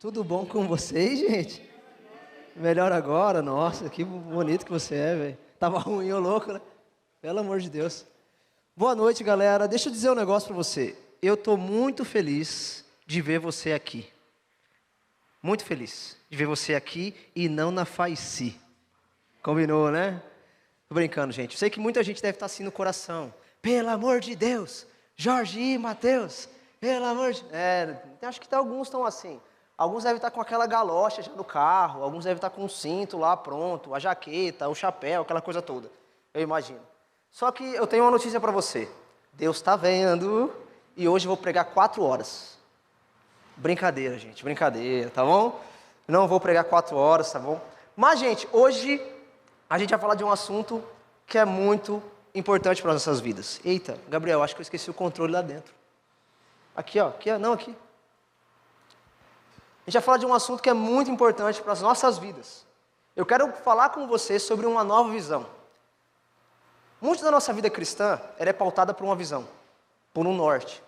Tudo bom com vocês, gente? Melhor agora? Nossa, que bonito que você é, velho. Tava ruim, ô louco, né? Pelo amor de Deus. Boa noite, galera. Deixa eu dizer um negócio pra você. Eu tô muito feliz de ver você aqui. Muito feliz de ver você aqui e não na Faici. Combinou, né? Tô brincando, gente. Sei que muita gente deve estar assim no coração. Pelo amor de Deus, Jorge e Matheus. Pelo amor de... acho que alguns estão assim. Alguns devem estar com aquela galocha já no carro, alguns devem estar com o cinto lá pronto, a jaqueta, o chapéu, aquela coisa toda. Eu imagino. Só que eu tenho uma notícia para você. Deus está vendo e hoje eu vou pregar 4 horas. Brincadeira, gente, brincadeira, tá bom? Não vou pregar 4 horas, tá bom? Mas, gente, hoje a gente vai falar de um assunto que é muito importante para as nossas vidas. Eita, Gabriel, acho que eu esqueci o controle lá dentro. Aqui, ó, aqui. A gente vai falar de um assunto que é muito importante para as nossas vidas. Eu quero falar com você sobre uma nova visão. Muito da nossa vida cristã, ela é pautada por uma visão, por um norte.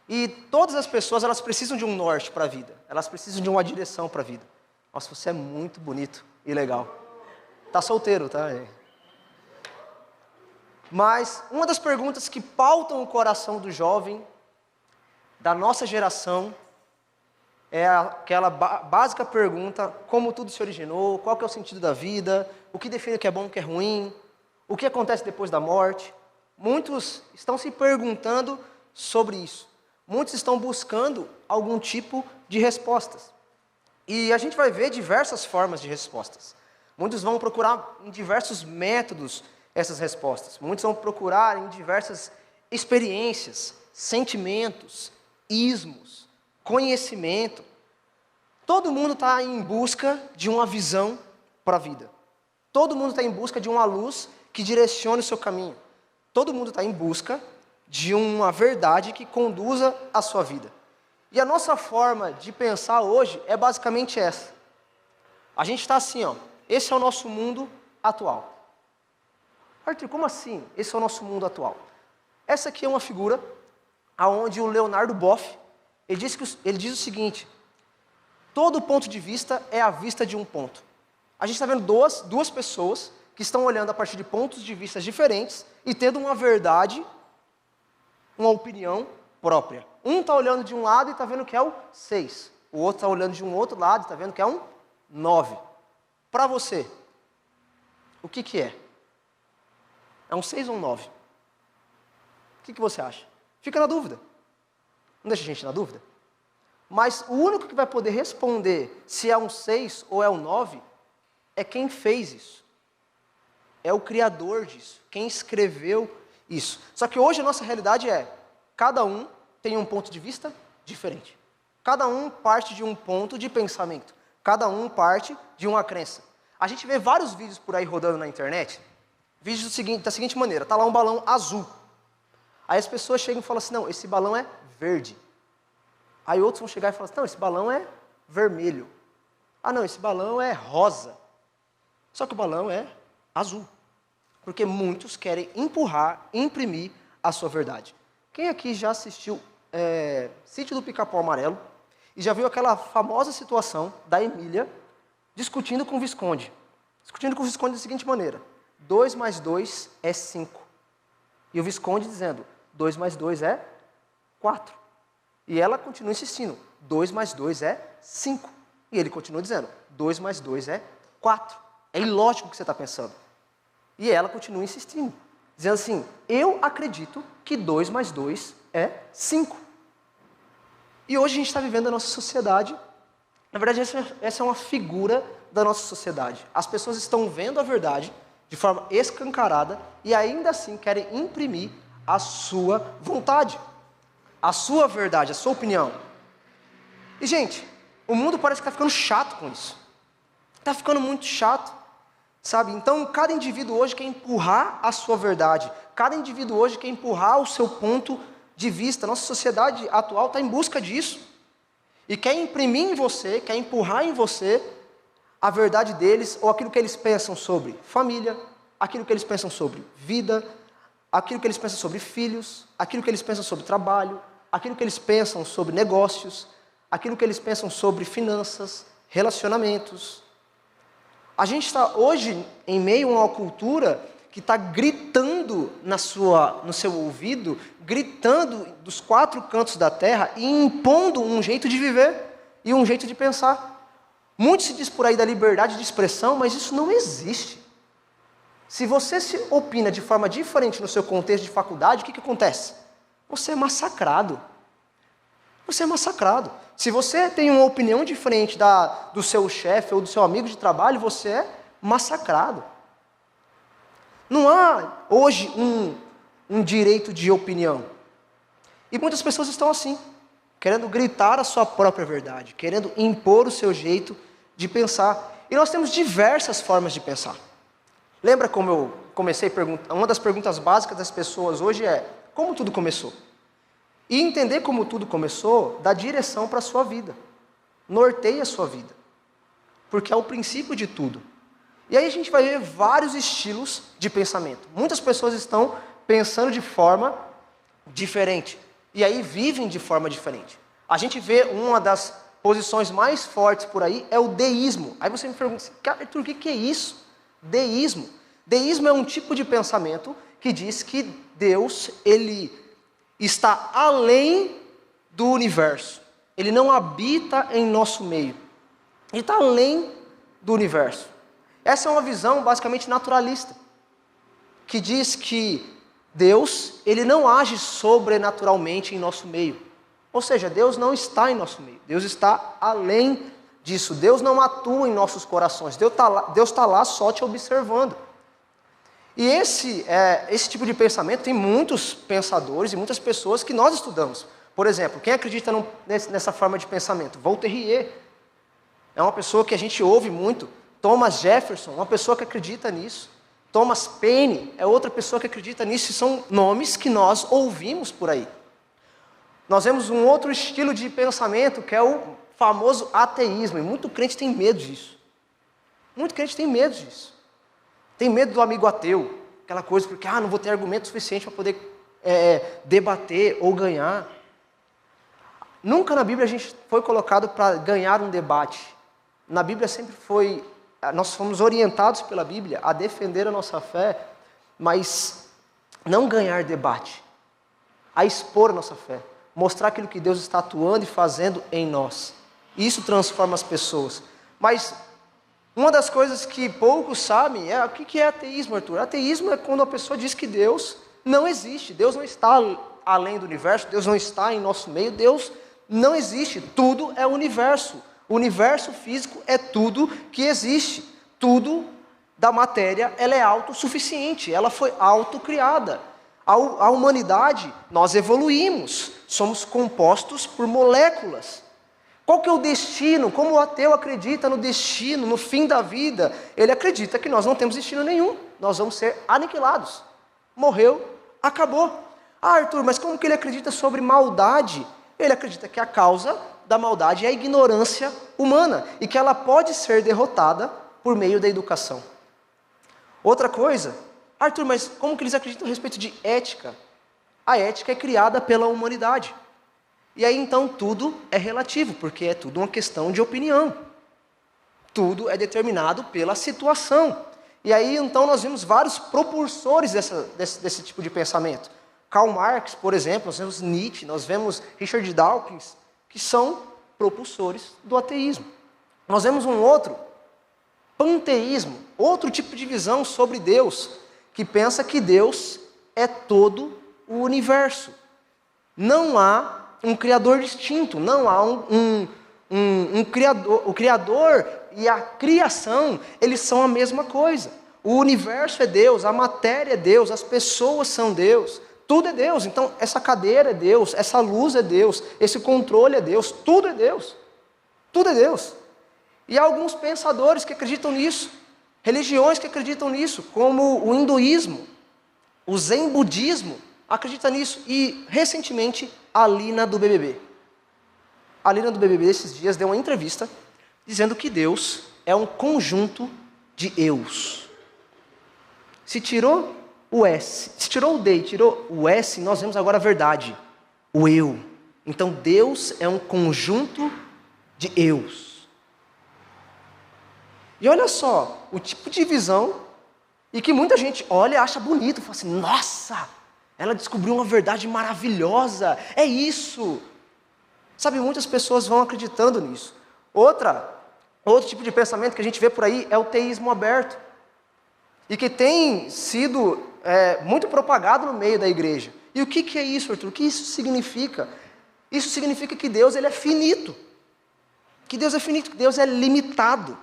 E todas as pessoas, elas precisam de um norte para a vida. Elas precisam de uma direção para a vida. Nossa, você é muito bonito e legal. Tá solteiro, tá? Mas uma das perguntas que pautam o coração do jovem, da nossa geração, é aquela básica pergunta: como tudo se originou, qual que é o sentido da vida, o que define o que é bom e o que é ruim, o que acontece depois da morte. Muitos estão se perguntando sobre isso. Muitos estão buscando algum tipo de respostas. E a gente vai ver diversas formas de respostas. Muitos vão procurar em diversos métodos essas respostas. Muitos vão procurar em diversas experiências, sentimentos, ismos, conhecimento. Todo mundo está em busca de uma visão para a vida. Todo mundo está em busca de uma luz que direcione o seu caminho. Todo mundo está em busca de uma verdade que conduza a sua vida. E a nossa forma de pensar hoje é basicamente essa. A gente está assim, ó. Esse é o nosso mundo atual. Arthur, como assim? Esse é o nosso mundo atual. Essa aqui é uma figura onde o Leonardo Boff, ele diz o seguinte: todo ponto de vista é a vista de um ponto. A gente está vendo duas pessoas que estão olhando a partir de pontos de vista diferentes e tendo uma verdade, uma opinião própria. Um está olhando de um lado e está vendo que é o 6. O outro está olhando de um outro lado e está vendo que é um 9. Para você, o que é? É um 6 ou um 9? O que você acha? Fica na dúvida. Não deixa a gente na dúvida? Mas o único que vai poder responder se é um 6 ou é um 9 é quem fez isso. É o criador disso, quem escreveu isso. Só que hoje a nossa realidade é: cada um tem um ponto de vista diferente. Cada um parte de um ponto de pensamento. Cada um parte de uma crença. A gente vê vários vídeos por aí rodando na internet. Vídeos da seguinte maneira: está lá um balão azul. Aí as pessoas chegam e falam assim: não, esse balão é verde. Aí outros vão chegar e falar assim: não, esse balão é vermelho. Ah, não, esse balão é rosa. Só que o balão é azul. Porque muitos querem imprimir a sua verdade. Quem aqui já assistiu Sítio do Pica-Pau Amarelo e já viu aquela famosa situação da Emília discutindo com o Visconde? Discutindo com o Visconde da seguinte maneira: 2 mais 2 é 5. E o Visconde dizendo: 2 mais 2 é 4. E ela continua insistindo: 2 mais 2 é 5. E ele continua dizendo: 2 mais 2 é 4. É ilógico o que você está pensando. E ela continua insistindo, dizendo assim: eu acredito que 2 mais 2 é 5. E hoje a gente está vivendo a nossa sociedade. Na verdade, essa é uma figura da nossa sociedade. As pessoas estão vendo a verdade de forma escancarada e ainda assim querem imprimir a sua vontade, a sua verdade, a sua opinião. E, gente, o mundo parece que está ficando chato com isso. Está ficando muito chato, sabe? Então, cada indivíduo hoje quer empurrar a sua verdade. Cada indivíduo hoje quer empurrar o seu ponto de vista. Nossa sociedade atual está em busca disso. E quer imprimir em você, quer empurrar em você a verdade deles, ou aquilo que eles pensam sobre família, aquilo que eles pensam sobre vida, aquilo que eles pensam sobre filhos, aquilo que eles pensam sobre trabalho, aquilo que eles pensam sobre negócios, aquilo que eles pensam sobre finanças, relacionamentos. A gente está hoje em meio a uma cultura que está gritando no seu ouvido, gritando dos 4 cantos da terra e impondo um jeito de viver e um jeito de pensar. Muito se diz por aí da liberdade de expressão, mas isso não existe. Se você se opina de forma diferente no seu contexto de faculdade, o que acontece? Você é massacrado. Você é massacrado. Se você tem uma opinião diferente do seu chefe ou do seu amigo de trabalho, você é massacrado. Não há hoje um direito de opinião. E muitas pessoas estão assim, querendo gritar a sua própria verdade, querendo impor o seu jeito de pensar. E nós temos diversas formas de pensar. Lembra como eu comecei a perguntar? Uma das perguntas básicas das pessoas hoje é: como tudo começou? E entender como tudo começou dá direção para a sua vida, norteia a sua vida, porque é o princípio de tudo. E aí a gente vai ver vários estilos de pensamento. Muitas pessoas estão pensando de forma diferente, e aí vivem de forma diferente. A gente vê uma das posições mais fortes por aí é o deísmo. Aí você me pergunta assim: Arthur, o que é isso? Deísmo. Deísmo é um tipo de pensamento que diz que Deus, ele está além do universo. Ele não habita em nosso meio. Ele está além do universo. Essa é uma visão basicamente naturalista, que diz que Deus, ele não age sobrenaturalmente em nosso meio. Ou seja, Deus não está em nosso meio. Deus está além disso. Deus não atua em nossos corações. Deus está lá só te observando. E esse tipo de pensamento tem muitos pensadores e muitas pessoas que nós estudamos. Por exemplo, quem acredita nessa forma de pensamento? Voltaire é uma pessoa que a gente ouve muito. Thomas Jefferson, uma pessoa que acredita nisso. Thomas Paine é outra pessoa que acredita nisso. E são nomes que nós ouvimos por aí. Nós vemos um outro estilo de pensamento que é o famoso ateísmo. E muito crente tem medo disso. Muito crente tem medo disso. Tem medo do amigo ateu, aquela coisa, porque não vou ter argumento suficiente para poder debater ou ganhar. Nunca na Bíblia a gente foi colocado para ganhar um debate. Na Bíblia sempre nós fomos orientados pela Bíblia a defender a nossa fé, mas não ganhar debate, a expor a nossa fé, mostrar aquilo que Deus está atuando e fazendo em nós. Isso transforma as pessoas. Mas uma das coisas que poucos sabem é o que é ateísmo, Arthur. Ateísmo é quando a pessoa diz que Deus não existe, Deus não está além do universo, Deus não está em nosso meio, Deus não existe, tudo é universo. O universo físico é tudo que existe, tudo da matéria, ela é autossuficiente, ela foi autocriada. A humanidade, nós evoluímos, somos compostos por moléculas. Qual que é o destino? Como o ateu acredita no destino, no fim da vida? Ele acredita que nós não temos destino nenhum. Nós vamos ser aniquilados. Morreu, acabou. Arthur, mas como que ele acredita sobre maldade? Ele acredita que a causa da maldade é a ignorância humana e que ela pode ser derrotada por meio da educação. Outra coisa, Arthur, mas como que eles acreditam a respeito de ética? A ética é criada pela humanidade. E aí então tudo é relativo, porque é tudo uma questão de opinião. Tudo é determinado pela situação. E aí então nós vimos vários propulsores desse tipo de pensamento. Karl Marx, por exemplo, nós vemos Nietzsche, nós vemos Richard Dawkins, que são propulsores do ateísmo. Nós vemos um outro, panteísmo, outro tipo de visão sobre Deus, que pensa que Deus é todo o universo. Não há um criador distinto, não há um criador. O criador e a criação, eles são a mesma coisa. O universo é Deus, a matéria é Deus, as pessoas são Deus, tudo é Deus. Então, essa cadeira é Deus, essa luz é Deus, esse controle é Deus, tudo é Deus. Tudo é Deus. E há alguns pensadores que acreditam nisso, religiões que acreditam nisso, como o hinduísmo, o zen budismo, acredita nisso. E, recentemente, a Lina do BBB. A Lina do BBB, esses dias, deu uma entrevista dizendo que Deus é um conjunto de eus. Se tirou o S, se tirou o D e tirou o S, nós vemos agora a verdade, o eu. Então, Deus é um conjunto de eus. E olha só, o tipo de visão, e que muita gente olha e acha bonito, fala assim, nossa, ela descobriu uma verdade maravilhosa, é isso. Sabe, muitas pessoas vão acreditando nisso. Outro tipo de pensamento que a gente vê por aí é o teísmo aberto. E que tem sido muito propagado no meio da igreja. E o que é isso, Arthur? O que isso significa? Isso significa que Deus ele é finito. Que Deus é finito, que Deus é limitado.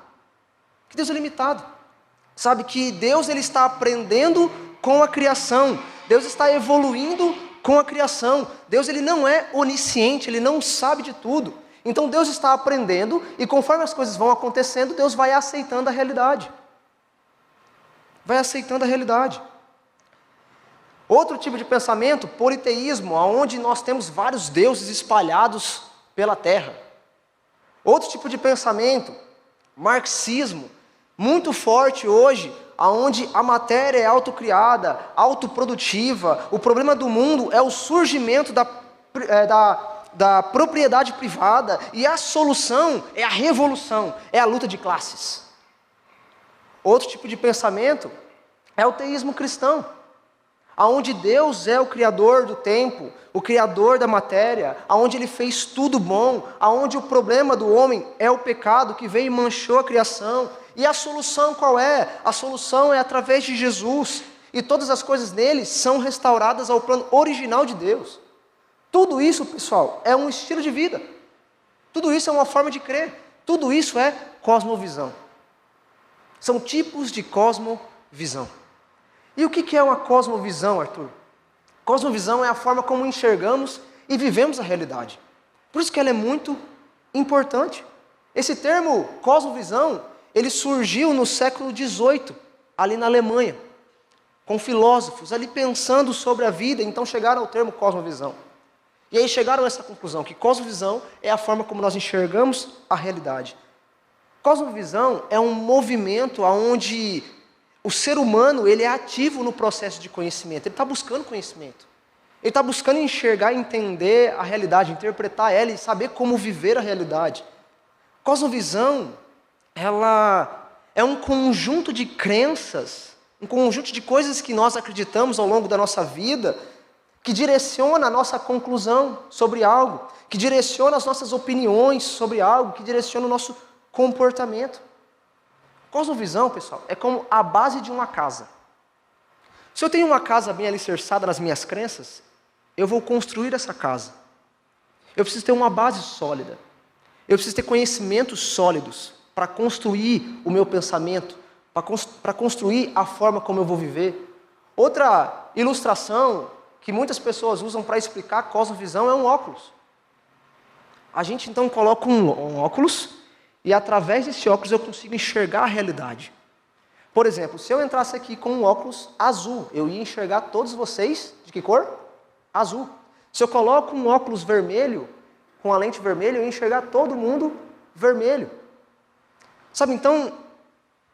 Que Deus é limitado. Sabe que Deus ele está aprendendo com a criação. Deus está evoluindo com a criação. Deus ele não é onisciente, ele não sabe de tudo. Então Deus está aprendendo e conforme as coisas vão acontecendo, Deus vai aceitando a realidade. Vai aceitando a realidade. Outro tipo de pensamento, politeísmo, onde nós temos vários deuses espalhados pela terra. Outro tipo de pensamento, marxismo, muito forte hoje, onde a matéria é autocriada, autoprodutiva. O problema do mundo é o surgimento da propriedade privada e a solução é a revolução, é a luta de classes. Outro tipo de pensamento é o teísmo cristão, onde Deus é o criador do tempo, o criador da matéria, onde Ele fez tudo bom, onde o problema do homem é o pecado que veio e manchou a criação. E a solução qual é? A solução é através de Jesus. E todas as coisas nele são restauradas ao plano original de Deus. Tudo isso, pessoal, é um estilo de vida. Tudo isso é uma forma de crer. Tudo isso é cosmovisão. São tipos de cosmovisão. E o que é uma cosmovisão, Arthur? Cosmovisão é a forma como enxergamos e vivemos a realidade. Por isso que ela é muito importante. Esse termo cosmovisão, ele surgiu no século XVIII, ali na Alemanha, com filósofos ali pensando sobre a vida, então chegaram ao termo cosmovisão. E aí chegaram a essa conclusão, que cosmovisão é a forma como nós enxergamos a realidade. Cosmovisão é um movimento onde o ser humano ele é ativo no processo de conhecimento, ele está buscando conhecimento. Ele está buscando enxergar, entender a realidade, interpretar ela e saber como viver a realidade. Cosmovisão, ela é um conjunto de crenças, um conjunto de coisas que nós acreditamos ao longo da nossa vida, que direciona a nossa conclusão sobre algo, que direciona as nossas opiniões sobre algo, que direciona o nosso comportamento. Cosmovisão, pessoal, é como a base de uma casa. Se eu tenho uma casa bem alicerçada nas minhas crenças, eu vou construir essa casa. Eu preciso ter uma base sólida. Eu preciso ter conhecimentos sólidos para construir o meu pensamento, para construir a forma como eu vou viver. Outra ilustração que muitas pessoas usam para explicar cosmovisão é um óculos. A gente então coloca um óculos e através desse óculos eu consigo enxergar a realidade. Por exemplo, se eu entrasse aqui com um óculos azul, eu ia enxergar todos vocês de que cor? Azul. Se eu coloco um óculos vermelho, com a lente vermelha, eu ia enxergar todo mundo vermelho. Sabe, então,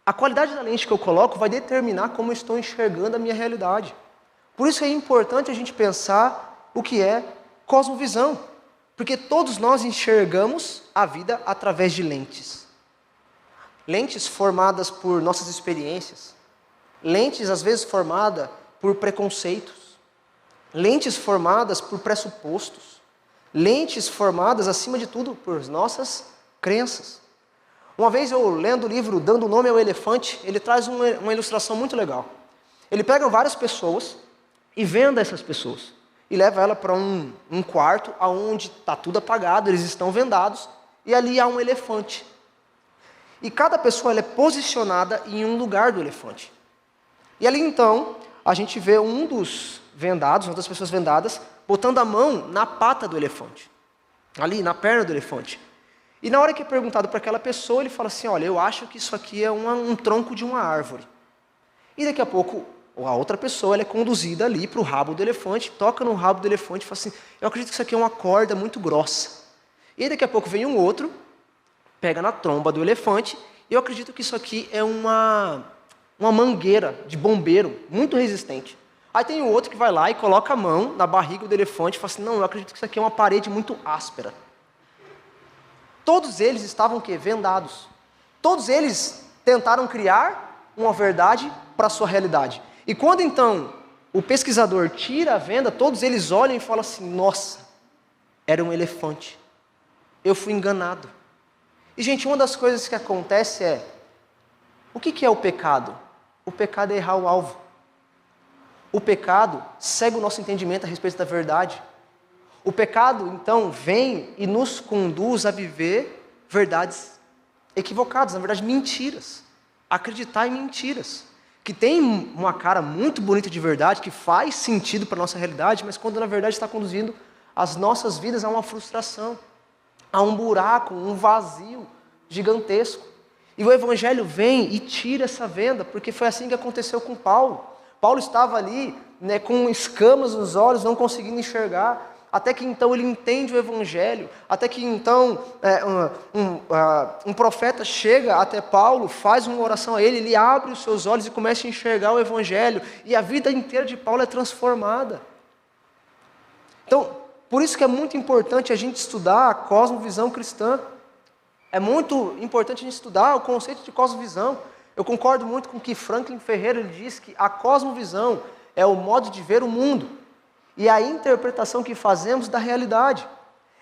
a qualidade da lente que eu coloco vai determinar como eu estou enxergando a minha realidade. Por isso é importante a gente pensar o que é cosmovisão. Porque todos nós enxergamos a vida através de lentes. Lentes formadas por nossas experiências. Lentes, às vezes, formadas por preconceitos. Lentes formadas por pressupostos. Lentes formadas, acima de tudo, por nossas crenças. Uma vez eu lendo o livro Dando Nome ao Elefante, ele traz uma ilustração muito legal. Ele pega várias pessoas e venda essas pessoas. E leva ela para um quarto onde está tudo apagado, eles estão vendados, e ali há um elefante. E cada pessoa ela é posicionada em um lugar do elefante. E ali então, a gente vê um dos vendados, uma das pessoas vendadas, botando a mão na pata do elefante. Ali, na perna do elefante. E na hora que é perguntado para aquela pessoa, ele fala assim, olha, eu acho que isso aqui é um tronco de uma árvore. E daqui a pouco, a outra pessoa ela é conduzida ali para o rabo do elefante, toca no rabo do elefante e fala assim, eu acredito que isso aqui é uma corda muito grossa. E daqui a pouco vem um outro, pega na tromba do elefante, e eu acredito que isso aqui é uma mangueira de bombeiro, muito resistente. Aí tem o outro que vai lá e coloca a mão na barriga do elefante e fala assim, não, eu acredito que isso aqui é uma parede muito áspera. Todos eles estavam o quê? Vendados. Todos eles tentaram criar uma verdade para a sua realidade. E quando então o pesquisador tira a venda, todos eles olham e falam assim: nossa, era um elefante. Eu fui enganado. E gente, uma das coisas que acontece é, o que é o pecado? O pecado é errar o alvo. O pecado cega o nosso entendimento a respeito da verdade. O pecado, então, vem e nos conduz a viver verdades equivocadas, na verdade, mentiras. Acreditar em mentiras. Que tem uma cara muito bonita de verdade, que faz sentido para a nossa realidade, mas quando na verdade está conduzindo as nossas vidas a uma frustração, a um buraco, um vazio gigantesco. E o Evangelho vem e tira essa venda, porque foi assim que aconteceu com Paulo. Paulo estava ali, com escamas nos olhos, não conseguindo enxergar, até que então ele entende o Evangelho, até que então um profeta chega até Paulo, faz uma oração a ele, ele abre os seus olhos e começa a enxergar o Evangelho, e a vida inteira de Paulo é transformada. Então, por isso que é muito importante a gente estudar a cosmovisão cristã. É muito importante a gente estudar o conceito de cosmovisão. Eu concordo muito com o que Franklin Ferreira ele diz, que a cosmovisão é o modo de ver o mundo e a interpretação que fazemos da realidade.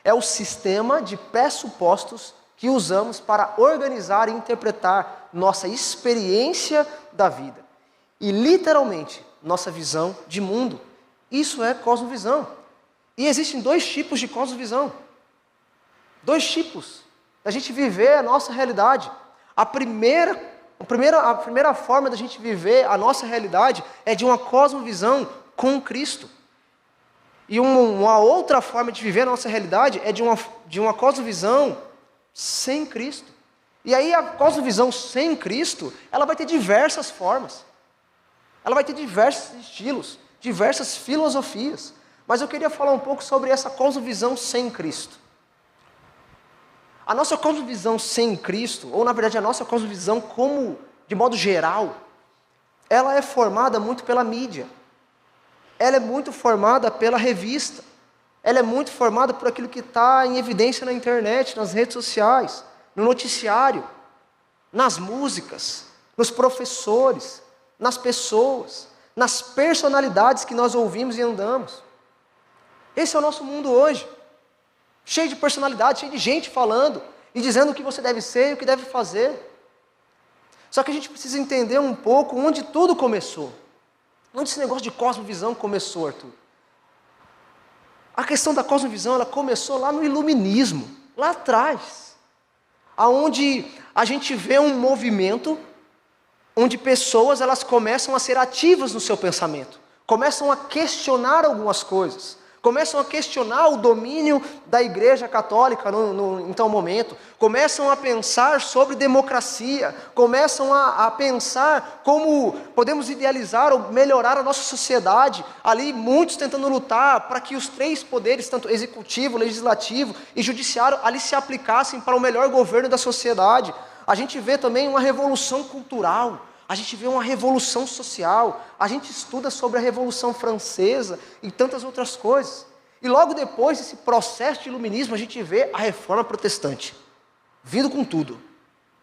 É o sistema de pressupostos que usamos para organizar e interpretar nossa experiência da vida. E literalmente, nossa visão de mundo. Isso é cosmovisão. E existem dois tipos de cosmovisão. Dois tipos da gente viver a nossa realidade. A primeira forma da gente viver a nossa realidade é de uma cosmovisão com Cristo. E uma outra forma de viver a nossa realidade é de uma cosmovisão sem Cristo. E aí a cosmovisão sem Cristo, ela vai ter diversas formas. Ela vai ter diversos estilos, diversas filosofias. Mas eu queria falar um pouco sobre essa cosmovisão sem Cristo. A nossa cosmovisão sem Cristo, ou na verdade a nossa cosmovisão de modo geral, ela é formada muito pela mídia. Ela é muito formada pela revista. Ela é muito formada por aquilo que está em evidência na internet, nas redes sociais, no noticiário, nas músicas, nos professores, nas pessoas, nas personalidades que nós ouvimos e andamos. Esse é o nosso mundo hoje. Cheio de personalidade, cheio de gente falando e dizendo o que você deve ser e o que deve fazer. Só que a gente precisa entender um pouco onde tudo começou. Onde esse negócio de cosmovisão começou, Arthur? A questão da cosmovisão, ela começou lá no iluminismo, lá atrás. Aonde a gente vê um movimento onde pessoas elas começam a ser ativas no seu pensamento. Começam a questionar algumas coisas. Começam a questionar o domínio da Igreja Católica em tal momento, começam a pensar sobre democracia, começam a pensar como podemos idealizar ou melhorar a nossa sociedade, ali muitos tentando lutar para que os três poderes, tanto executivo, legislativo e judiciário, ali se aplicassem para o melhor governo da sociedade. A gente vê também uma revolução cultural, a gente vê uma revolução social, a gente estuda sobre a Revolução Francesa e tantas outras coisas. E logo depois desse processo de iluminismo, a gente vê a Reforma Protestante, vindo com tudo.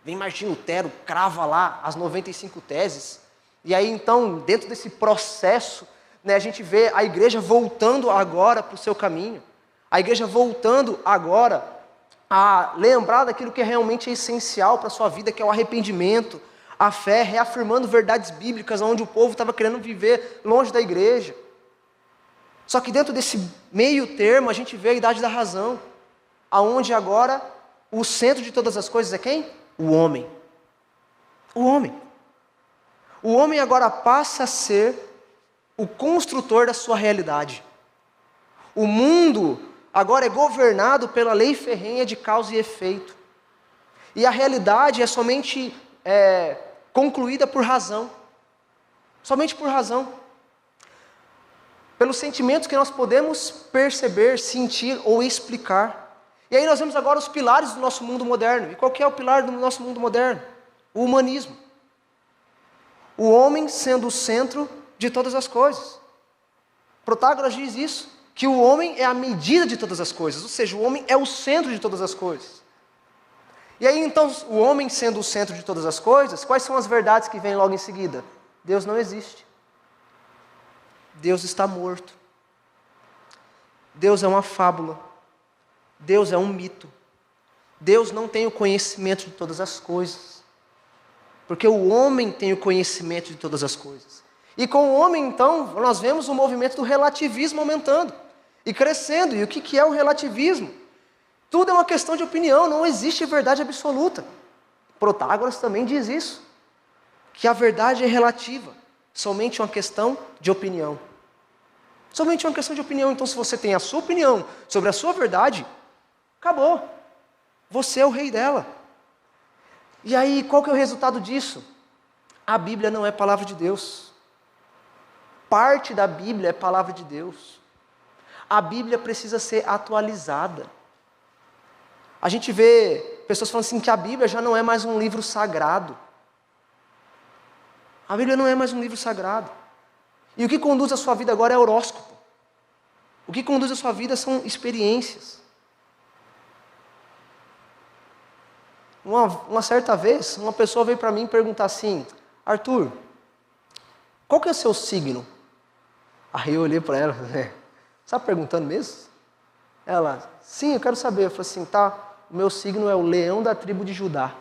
Vem Martinho Lutero, crava lá as 95 teses, e aí então, dentro desse processo, a gente vê a igreja voltando agora para o seu caminho, a igreja voltando agora a lembrar daquilo que realmente é essencial para a sua vida, que é o arrependimento, a fé, reafirmando verdades bíblicas onde o povo estava querendo viver longe da igreja. Só que dentro desse meio termo a gente vê a idade da razão, aonde agora o centro de todas as coisas é quem? O homem. O homem. O homem agora passa a ser o construtor da sua realidade. O mundo agora é governado pela lei ferrenha de causa e efeito. E a realidade é somente concluída por razão. Somente por razão. Pelos sentimentos que nós podemos perceber, sentir ou explicar. E aí nós vemos agora os pilares do nosso mundo moderno. E qual que é o pilar do nosso mundo moderno? O humanismo. O homem sendo o centro de todas as coisas. Protágoras diz isso, que o homem é a medida de todas as coisas, ou seja, o homem é o centro de todas as coisas. E aí então, o homem sendo o centro de todas as coisas, quais são as verdades que vêm logo em seguida? Deus não existe. Deus está morto. Deus é uma fábula. Deus é um mito. Deus não tem o conhecimento de todas as coisas. Porque o homem tem o conhecimento de todas as coisas. E com o homem, então, nós vemos o movimento do relativismo aumentando e crescendo. E o que é o relativismo? Tudo é uma questão de opinião, não existe verdade absoluta. Protágoras também diz isso, que a verdade é relativa, somente uma questão de opinião. Somente uma questão de opinião. Então, se você tem a sua opinião sobre a sua verdade, acabou. Você é o rei dela. E aí, qual que é o resultado disso? A Bíblia não é palavra de Deus. Parte da Bíblia é palavra de Deus. A Bíblia precisa ser atualizada. A gente vê pessoas falando assim que a Bíblia já não é mais um livro sagrado. A Bíblia não é mais um livro sagrado. E o que conduz a sua vida agora é horóscopo. O que conduz a sua vida são experiências. Uma certa vez, uma pessoa veio para mim perguntar assim: Arthur, qual que é o seu signo? Aí eu olhei para ela, você está perguntando mesmo? Ela, sim, eu quero saber. Eu falei assim, tá, o meu signo é o leão da tribo de Judá.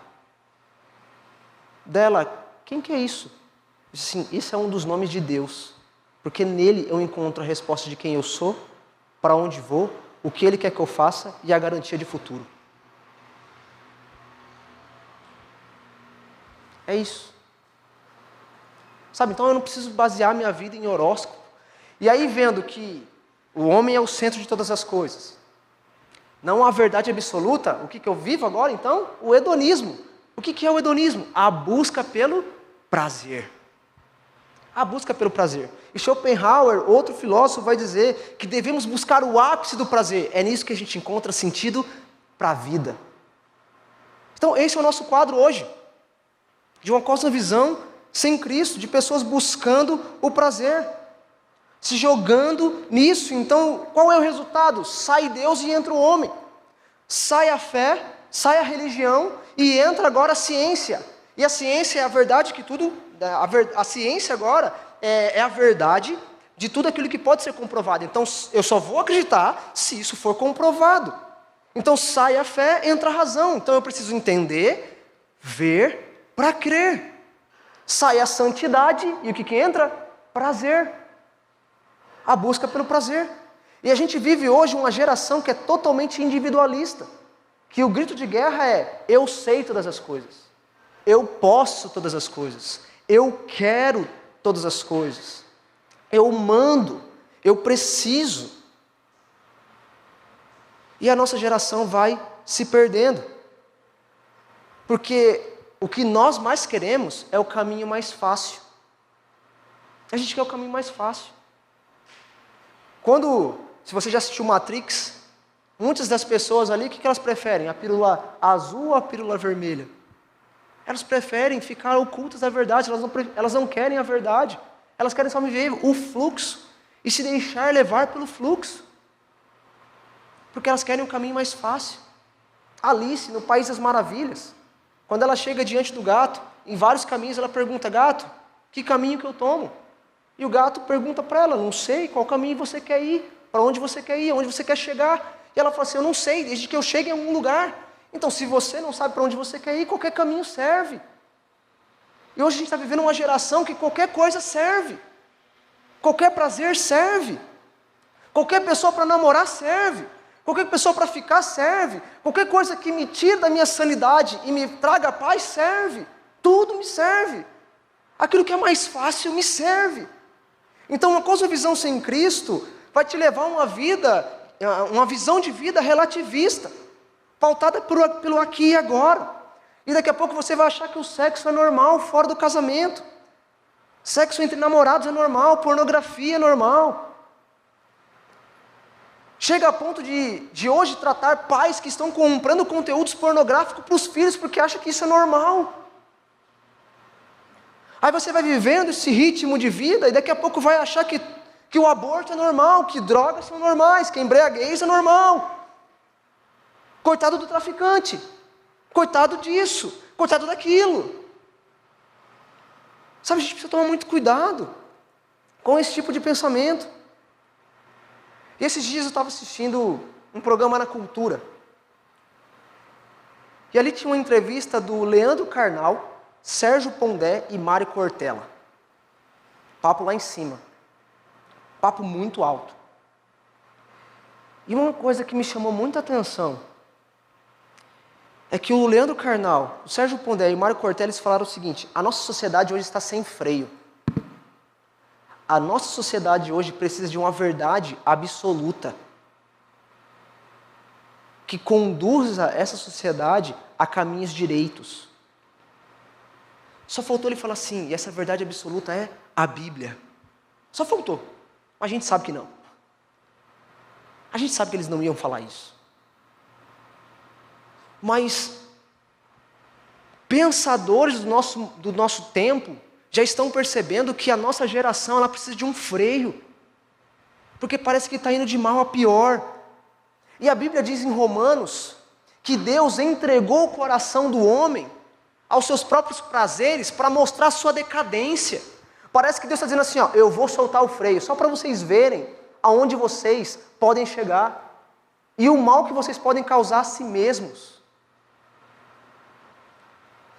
Dela, quem que é isso? Eu disse assim, isso é um dos nomes de Deus, porque nele eu encontro a resposta de quem eu sou, para onde vou, o que Ele quer que eu faça e a garantia de futuro. É isso. Sabe, então eu não preciso basear minha vida em horóscopo. E aí vendo que o homem é o centro de todas as coisas, não há verdade absoluta, o que eu vivo agora então? O hedonismo. O que é o hedonismo? A busca pelo prazer. A busca pelo prazer. E Schopenhauer, outro filósofo, vai dizer que devemos buscar o ápice do prazer. É nisso que a gente encontra sentido para a vida. Então esse é o nosso quadro hoje. De uma cosmovisão sem Cristo, de pessoas buscando o prazer, se jogando nisso. Então, qual é o resultado? Sai Deus e entra o homem. Sai a fé, sai a religião e entra agora a ciência. E a ciência é a verdade que tudo... A ciência agora é a verdade de tudo aquilo que pode ser comprovado. Então, eu só vou acreditar se isso for comprovado. Então, sai a fé, entra a razão. Então, eu preciso entender, ver, para crer. Sai a santidade e o que entra? Prazer. A busca pelo prazer. E a gente vive hoje uma geração que é totalmente individualista. Que o grito de guerra é, eu sei todas as coisas. Eu posso todas as coisas. Eu quero todas as coisas. Eu mando. Eu preciso. E a nossa geração vai se perdendo. Porque o que nós mais queremos é o caminho mais fácil. A gente quer o caminho mais fácil. Se você já assistiu Matrix, muitas das pessoas ali, o que elas preferem? A pílula azul ou a pílula vermelha? Elas preferem ficar ocultas da verdade, elas não querem a verdade. Elas querem só viver o fluxo e se deixar levar pelo fluxo. Porque elas querem um caminho mais fácil. Alice, no País das Maravilhas, quando ela chega diante do gato, em vários caminhos ela pergunta, gato, que caminho que eu tomo? E o gato pergunta para ela, não sei, qual caminho você quer ir? Para onde você quer ir? Aonde você quer chegar? E ela fala assim, eu não sei, desde que eu chegue em algum lugar. Então, se você não sabe para onde você quer ir, qualquer caminho serve. E hoje a gente está vivendo uma geração que qualquer coisa serve. Qualquer prazer serve. Qualquer pessoa para namorar serve. Qualquer pessoa para ficar serve. Qualquer coisa que me tire da minha sanidade e me traga paz serve. Tudo me serve. Aquilo que é mais fácil me serve. Então, uma cosmovisão sem Cristo vai te levar a uma visão de vida relativista, pautada pelo aqui e agora. E daqui a pouco você vai achar que o sexo é normal fora do casamento. Sexo entre namorados é normal, pornografia é normal. Chega a ponto de hoje tratar pais que estão comprando conteúdos pornográficos para os filhos porque acham que isso é normal. Aí você vai vivendo esse ritmo de vida e daqui a pouco vai achar que o aborto é normal, que drogas são normais, que embriaguez é normal. Coitado do traficante. Coitado disso, coitado daquilo. Sabe, a gente precisa tomar muito cuidado com esse tipo de pensamento. E esses dias eu estava assistindo um programa na Cultura. E ali tinha uma entrevista do Leandro Carnal, Sérgio Pondé e Mário Cortella. Papo lá em cima. Papo muito alto. E uma coisa que me chamou muita atenção é que o Leandro Carnal, o Sérgio Pondé e o Mário Cortella eles falaram o seguinte: a nossa sociedade hoje está sem freio. A nossa sociedade hoje precisa de uma verdade absoluta que conduza essa sociedade a caminhos direitos. Só faltou ele falar assim, e essa verdade absoluta é a Bíblia. Só faltou. Mas a gente sabe que não. A gente sabe que eles não iam falar isso. Mas pensadores do nosso tempo já estão percebendo que a nossa geração ela precisa de um freio. Porque parece que está indo de mal a pior. E a Bíblia diz em Romanos que Deus entregou o coração do homem aos seus próprios prazeres para mostrar a sua decadência. Parece que Deus está dizendo assim, ó, eu vou soltar o freio, só para vocês verem aonde vocês podem chegar e o mal que vocês podem causar a si mesmos.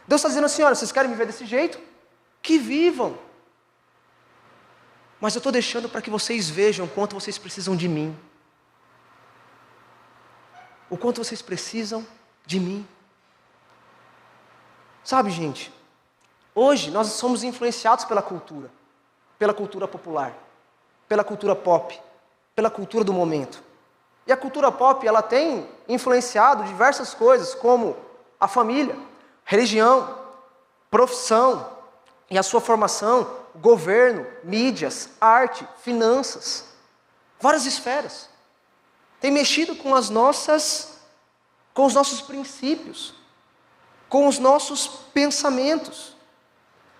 Deus está dizendo assim, olha, vocês querem viver desse jeito? Que vivam. Mas eu estou deixando para que vocês vejam o quanto vocês precisam de mim. O quanto vocês precisam de mim. Sabe, gente, hoje nós somos influenciados pela cultura popular, pela cultura pop, pela cultura do momento. E a cultura pop, ela tem influenciado diversas coisas, como a família, religião, profissão e a sua formação, governo, mídias, arte, finanças, várias esferas. Tem mexido com os nossos princípios, com os nossos pensamentos.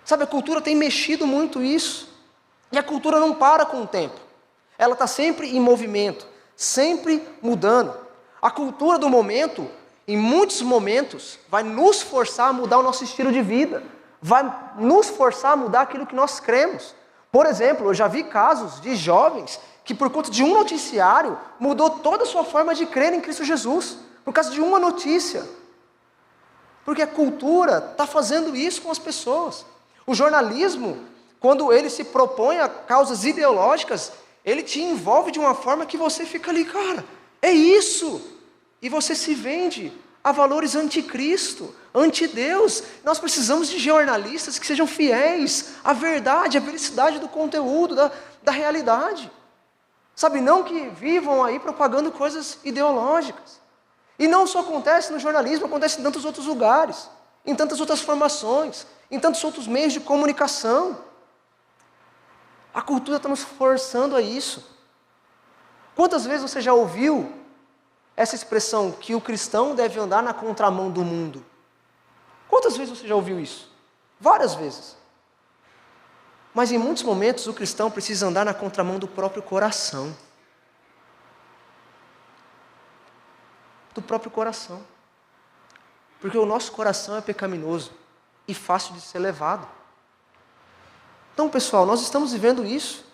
Sabe, a cultura tem mexido muito isso. E a cultura não para com o tempo. Ela está sempre em movimento, sempre mudando. A cultura do momento, em muitos momentos, vai nos forçar a mudar o nosso estilo de vida. Vai nos forçar a mudar aquilo que nós cremos. Por exemplo, eu já vi casos de jovens que por conta de um noticiário mudou toda a sua forma de crer em Cristo Jesus, por causa de uma notícia. Porque a cultura está fazendo isso com as pessoas. O jornalismo, quando ele se propõe a causas ideológicas, ele te envolve de uma forma que você fica ali, cara, é isso! E você se vende a valores anticristo, anti-Deus. Nós precisamos de jornalistas que sejam fiéis à verdade, à veracidade do conteúdo, da realidade. Sabe, não que vivam aí propagando coisas ideológicas. E não só acontece no jornalismo, acontece em tantos outros lugares, em tantas outras formações, em tantos outros meios de comunicação. A cultura está nos forçando a isso. Quantas vezes você já ouviu essa expressão que o cristão deve andar na contramão do mundo? Quantas vezes você já ouviu isso? Várias vezes. Mas em muitos momentos o cristão precisa andar na contramão do próprio coração. Do próprio coração. Porque o nosso coração é pecaminoso e fácil de ser levado. Então, pessoal, nós estamos vivendo isso.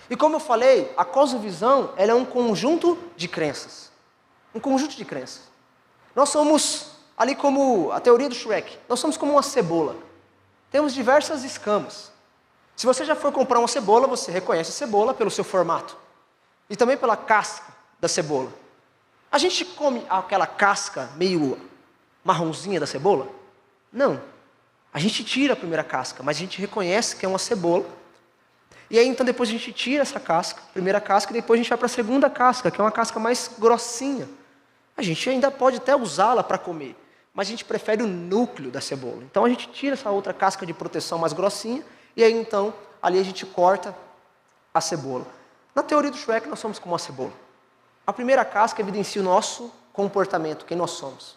E como eu falei, a cosmovisão, ela é um conjunto de crenças. Um conjunto de crenças. Nós somos, ali como a teoria do Shrek, nós somos como uma cebola. Temos diversas escamas. Se você já for comprar uma cebola, você reconhece a cebola pelo seu formato. E também pela casca da cebola. A gente come aquela casca meio marronzinha da cebola? Não. A gente tira a primeira casca, mas a gente reconhece que é uma cebola. E aí então depois a gente tira essa casca, primeira casca, e depois a gente vai para a segunda casca, que é uma casca mais grossinha. A gente ainda pode até usá-la para comer, mas a gente prefere o núcleo da cebola. Então a gente tira essa outra casca de proteção mais grossinha, e aí então ali a gente corta a cebola. Na teoria do Shrek nós somos como uma cebola. A primeira casca evidencia o nosso comportamento, quem nós somos.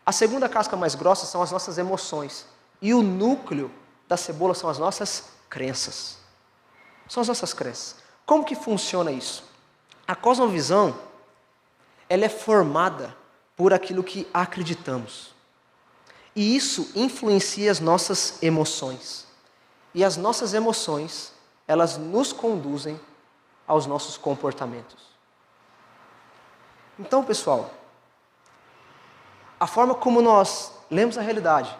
A segunda casca mais grossa são as nossas emoções. E o núcleo da cebola são as nossas crenças. São as nossas crenças. Como que funciona isso? A cosmovisão, ela é formada por aquilo que acreditamos. E isso influencia as nossas emoções. E as nossas emoções, elas nos conduzem aos nossos comportamentos. Então, pessoal, a forma como nós lemos a realidade,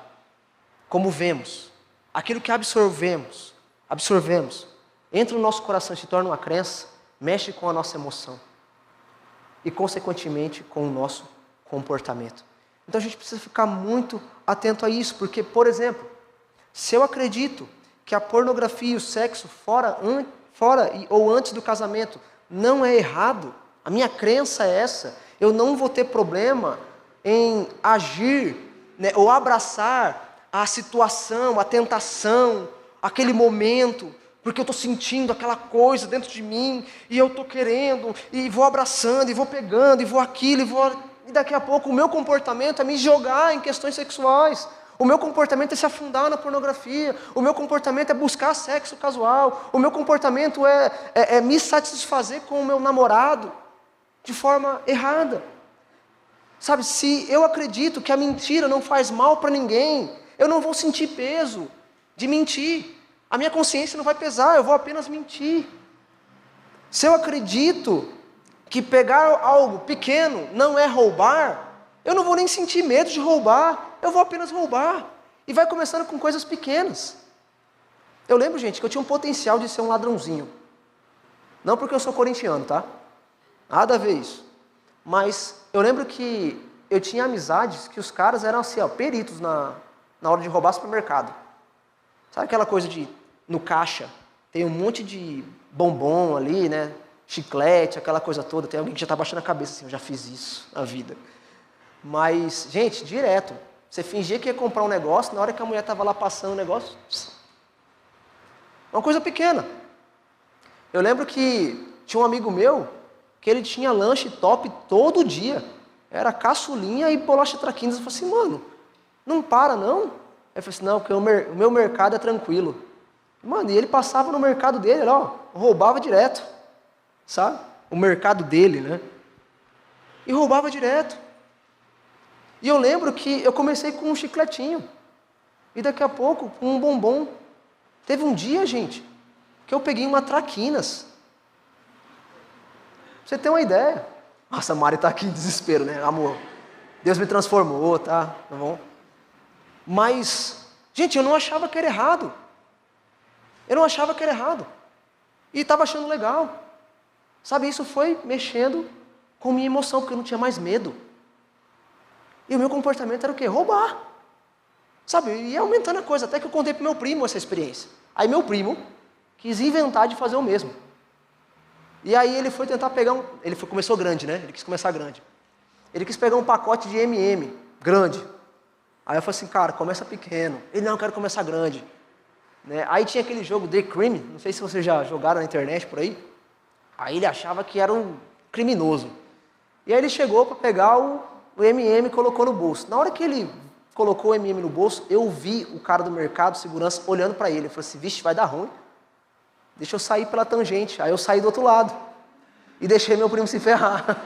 como vemos, aquilo que absorvemos, entra no nosso coração e se torna uma crença, mexe com a nossa emoção e, consequentemente, com o nosso comportamento. Então a gente precisa ficar muito atento a isso, porque, por exemplo, se eu acredito que a pornografia e o sexo fora ou antes do casamento não é errado, a minha crença é essa, eu não vou ter problema em agir, né, ou abraçar a situação, a tentação, aquele momento, porque eu estou sentindo aquela coisa dentro de mim, e eu estou querendo, e vou abraçando, e vou pegando, e vou aquilo, e daqui a pouco o meu comportamento é me jogar em questões sexuais, o meu comportamento é se afundar na pornografia, o meu comportamento é buscar sexo casual, o meu comportamento é me satisfazer com o meu namorado de forma errada. Sabe, se eu acredito que a mentira não faz mal para ninguém, eu não vou sentir peso de mentir. A minha consciência não vai pesar, eu vou apenas mentir. Se eu acredito que pegar algo pequeno não é roubar, eu não vou nem sentir medo de roubar, eu vou apenas roubar. E vai começando com coisas pequenas. Eu lembro, gente, que eu tinha um potencial de ser um ladrãozinho. Não porque eu sou corintiano, tá? Nada a ver isso. Mas eu lembro que eu tinha amizades que os caras eram assim, ó, peritos na hora de roubar supermercado. Sabe aquela coisa de, no caixa, tem um monte de bombom ali, né? Chiclete, aquela coisa toda. Tem alguém que já está baixando a cabeça assim, eu já fiz isso na vida. Mas, gente, direto. Você fingia que ia comprar um negócio, na hora que a mulher estava lá passando o negócio... Uma coisa pequena. Eu lembro que tinha um amigo meu que ele tinha lanche top todo dia. Era caçulinha e bolacha traquinas. Eu falei assim, mano, não para não? Ele falou assim, não, porque o meu mercado é tranquilo. Mano, e ele passava no mercado dele, ó, roubava direto. Sabe? O mercado dele, né? E roubava direto. E eu lembro que eu comecei com um chicletinho. E daqui a pouco, com um bombom. Teve um dia, gente, que eu peguei uma traquinas. Pra você ter uma ideia. Nossa, a Mari tá aqui em desespero, né? Amor, Deus me transformou, tá bom? Mas, gente, eu não achava que era errado. Eu não achava que era errado. E estava achando legal. Sabe, isso foi mexendo com minha emoção, porque eu não tinha mais medo. E o meu comportamento era o quê? Roubar. Sabe, e ia aumentando a coisa, até que eu contei pro meu primo essa experiência. Aí meu primo quis inventar de fazer o mesmo. E aí ele foi tentar pegar começou grande, né? Ele quis começar grande. Ele quis pegar um pacote de M&M, grande. Aí eu falei assim, cara, começa pequeno. Ele, não, eu quero começar grande. Né? Aí tinha aquele jogo The Crime, não sei se vocês já jogaram na internet por aí. Aí ele achava que era um criminoso. E aí ele chegou para pegar o M&M e colocou no bolso. Na hora que ele colocou o M&M no bolso, eu vi o cara do mercado, segurança, olhando para ele. Eu falei assim, vixe, vai dar ruim. Deixa eu sair pela tangente. Aí eu saí do outro lado. E deixei meu primo se ferrar.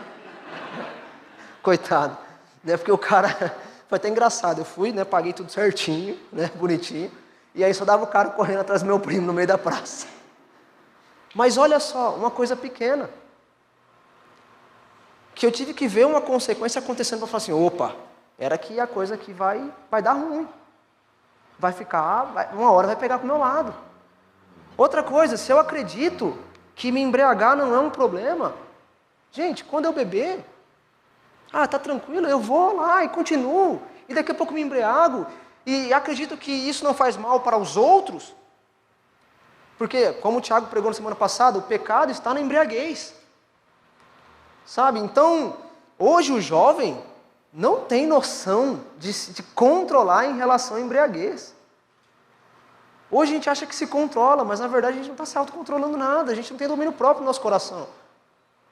Coitado. Né? Porque o cara... Foi até engraçado. Eu fui, né? Paguei tudo certinho, né? Bonitinho. E aí só dava o cara correndo atrás do meu primo no meio da praça. Mas olha só, uma coisa pequena. Que eu tive que ver uma consequência acontecendo para falar assim, opa, era que a coisa aqui vai dar ruim. Vai ficar, uma hora vai pegar para o meu lado. Outra coisa, se eu acredito que me embriagar não é um problema, gente, quando eu beber, tá tranquilo, eu vou lá e continuo. E daqui a pouco me embriago e acredito que isso não faz mal para os outros. Porque, como o Tiago pregou na semana passada, o pecado está na embriaguez. Sabe? Então, hoje o jovem não tem noção de controlar em relação à embriaguez. Hoje a gente acha que se controla, mas na verdade a gente não está se autocontrolando nada, a gente não tem domínio próprio no nosso coração.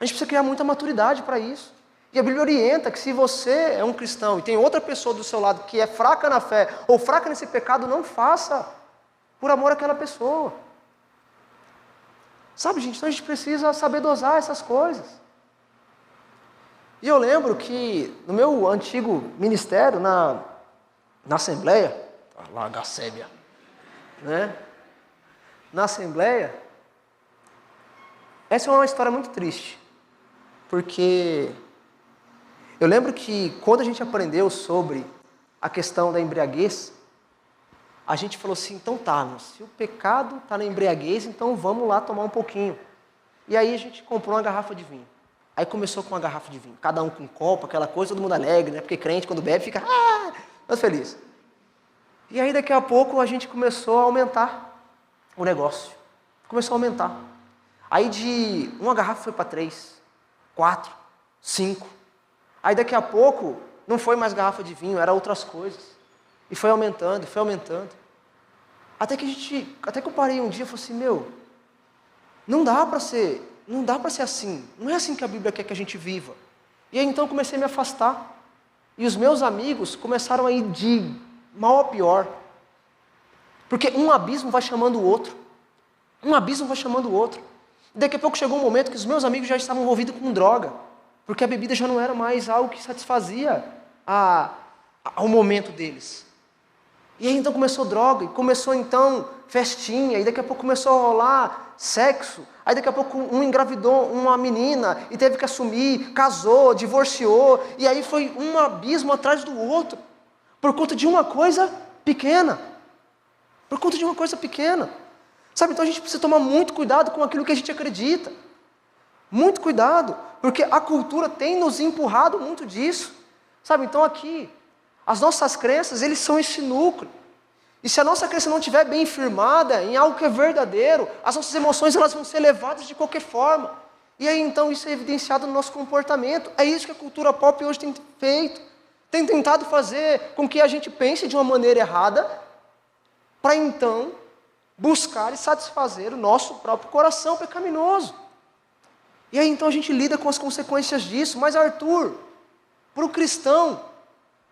A gente precisa criar muita maturidade para isso. E a Bíblia orienta que se você é um cristão e tem outra pessoa do seu lado que é fraca na fé ou fraca nesse pecado, não faça por amor àquela pessoa. Sabe, gente, então a gente precisa saber dosar essas coisas. E eu lembro que no meu antigo ministério, Na Assembleia, lá a Sébia, né? Na Assembleia, essa é uma história muito triste, porque eu lembro que quando a gente aprendeu sobre a questão da embriaguez, a gente falou assim, então tá, se o pecado está na embriaguez, então vamos lá tomar um pouquinho. E aí a gente comprou uma garrafa de vinho. Aí começou com uma garrafa de vinho, cada um com um copo, aquela coisa, todo mundo alegre, né? Porque crente quando bebe fica, mas feliz. E aí daqui a pouco a gente começou a aumentar o negócio. Começou a aumentar. Aí de uma garrafa foi para 3, 4, 5. Aí daqui a pouco não foi mais garrafa de vinho, era outras coisas. E foi aumentando, foi aumentando. Até que eu parei um dia e falei assim, não dá para ser assim. Não é assim que a Bíblia quer que a gente viva. E aí então eu comecei a me afastar. E os meus amigos começaram a ir de mal a pior. Porque um abismo vai chamando o outro. Um abismo vai chamando o outro. E daqui a pouco chegou um momento que os meus amigos já estavam envolvidos com droga. Porque a bebida já não era mais algo que satisfazia ao momento deles. E aí então começou droga, e começou então festinha, e daqui a pouco começou a rolar sexo. Aí daqui a pouco um engravidou uma menina e teve que assumir, casou, divorciou. E aí foi um abismo atrás do outro. Por conta de uma coisa pequena. Por conta de uma coisa pequena. Sabe, então a gente precisa tomar muito cuidado com aquilo que a gente acredita. Muito cuidado, porque a cultura tem nos empurrado muito disso. Sabe, então aqui, as nossas crenças, eles são esse núcleo. E se a nossa crença não estiver bem firmada em algo que é verdadeiro, as nossas emoções elas vão ser levadas de qualquer forma. E aí então isso é evidenciado no nosso comportamento. É isso que a cultura pop hoje tem feito. Tem tentado fazer com que a gente pense de uma maneira errada, para então buscar e satisfazer o nosso próprio coração pecaminoso. E aí então a gente lida com as consequências disso. Mas Arthur, para o cristão,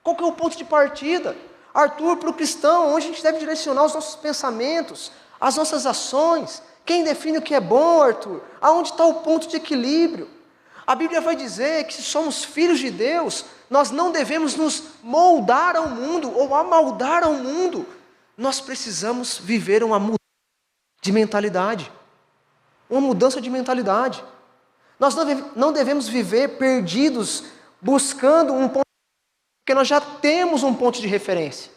qual que é o ponto de partida? Arthur, para o cristão, onde a gente deve direcionar os nossos pensamentos, as nossas ações? Quem define o que é bom, Arthur? Aonde está o ponto de equilíbrio? A Bíblia vai dizer que se somos filhos de Deus, nós não devemos nos moldar ao mundo ou amoldar ao mundo. Nós precisamos viver uma mudança de mentalidade. Uma mudança de mentalidade. Nós não devemos viver perdidos, buscando um ponto, porque nós já temos um ponto de referência.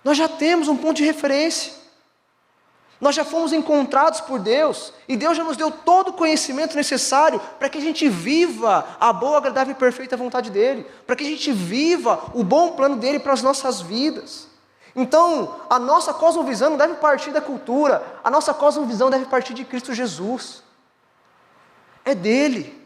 Nós já temos um ponto de referência. Nós já fomos encontrados por Deus, e Deus já nos deu todo o conhecimento necessário para que a gente viva a boa, agradável e perfeita vontade dEle, para que a gente viva o bom plano dEle para as nossas vidas. Então, a nossa cosmovisão não deve partir da cultura, a nossa cosmovisão deve partir de Cristo Jesus. É dEle,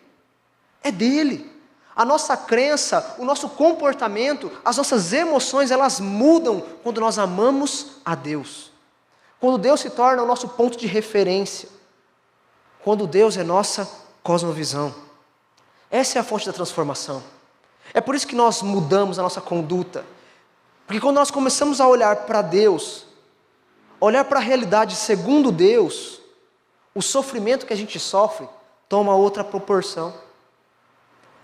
é dEle. A nossa crença, o nosso comportamento, as nossas emoções, elas mudam quando nós amamos a Deus. Quando Deus se torna o nosso ponto de referência. Quando Deus é nossa cosmovisão. Essa é a fonte da transformação. É por isso que nós mudamos a nossa conduta. Porque quando nós começamos a olhar para Deus, olhar para a realidade segundo Deus, o sofrimento que a gente sofre toma outra proporção.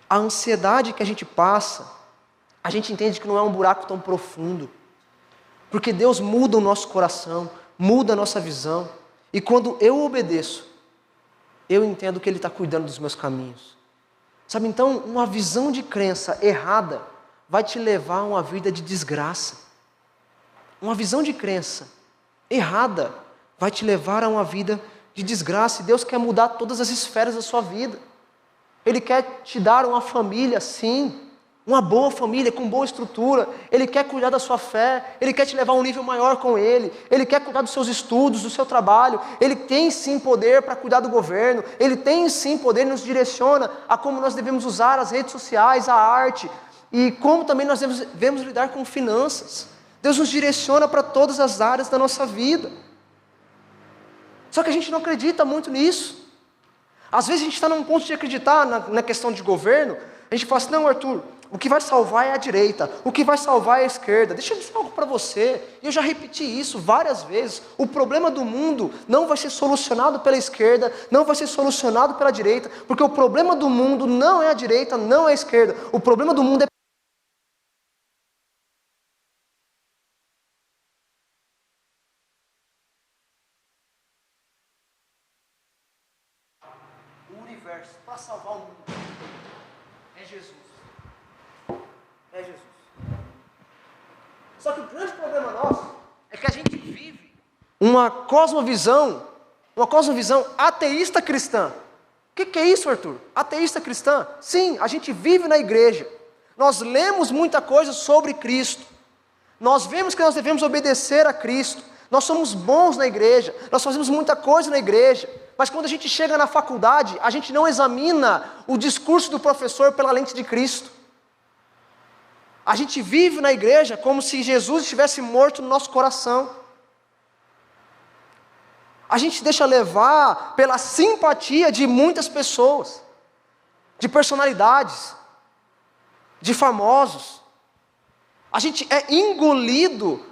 A ansiedade que a gente passa, a gente entende que não é um buraco tão profundo. Porque Deus muda o nosso coração, muda a nossa visão. E quando eu obedeço, eu entendo que Ele está cuidando dos meus caminhos. Sabe, então, uma visão de crença errada vai te levar a uma vida de desgraça. Uma visão de crença errada vai te levar a uma vida de desgraça. E Deus quer mudar todas as esferas da sua vida. Ele quer te dar uma família, sim, uma boa família, com boa estrutura. Ele quer cuidar da sua fé, Ele quer te levar a um nível maior com Ele. Ele quer cuidar dos seus estudos, do seu trabalho. Ele tem sim poder para cuidar do governo. Ele tem sim poder, nos direciona a como nós devemos usar as redes sociais, a arte. E como também nós devemos lidar com finanças. Deus nos direciona para todas as áreas da nossa vida. Só que a gente não acredita muito nisso. Às vezes a gente está num ponto de acreditar na questão de governo, a gente fala assim, não, Arthur, o que vai salvar é a direita, o que vai salvar é a esquerda. Deixa eu dizer algo para você, e eu já repeti isso várias vezes, o problema do mundo não vai ser solucionado pela esquerda, não vai ser solucionado pela direita, porque o problema do mundo não é a direita, não é a esquerda, o problema do mundo é universo para salvar o mundo é Jesus. É Jesus. Só que o grande problema nosso é que a gente vive uma cosmovisão ateísta cristã. O que é isso, Arthur? Ateísta cristã? Sim, a gente vive na igreja. Nós lemos muita coisa sobre Cristo. Nós vemos que nós devemos obedecer a Cristo. Nós somos bons na igreja. Nós fazemos muita coisa na igreja. Mas quando a gente chega na faculdade, a gente não examina o discurso do professor pela lente de Cristo. A gente vive na igreja como se Jesus estivesse morto no nosso coração. A gente deixa levar pela simpatia de muitas pessoas, de personalidades, de famosos. A gente é engolido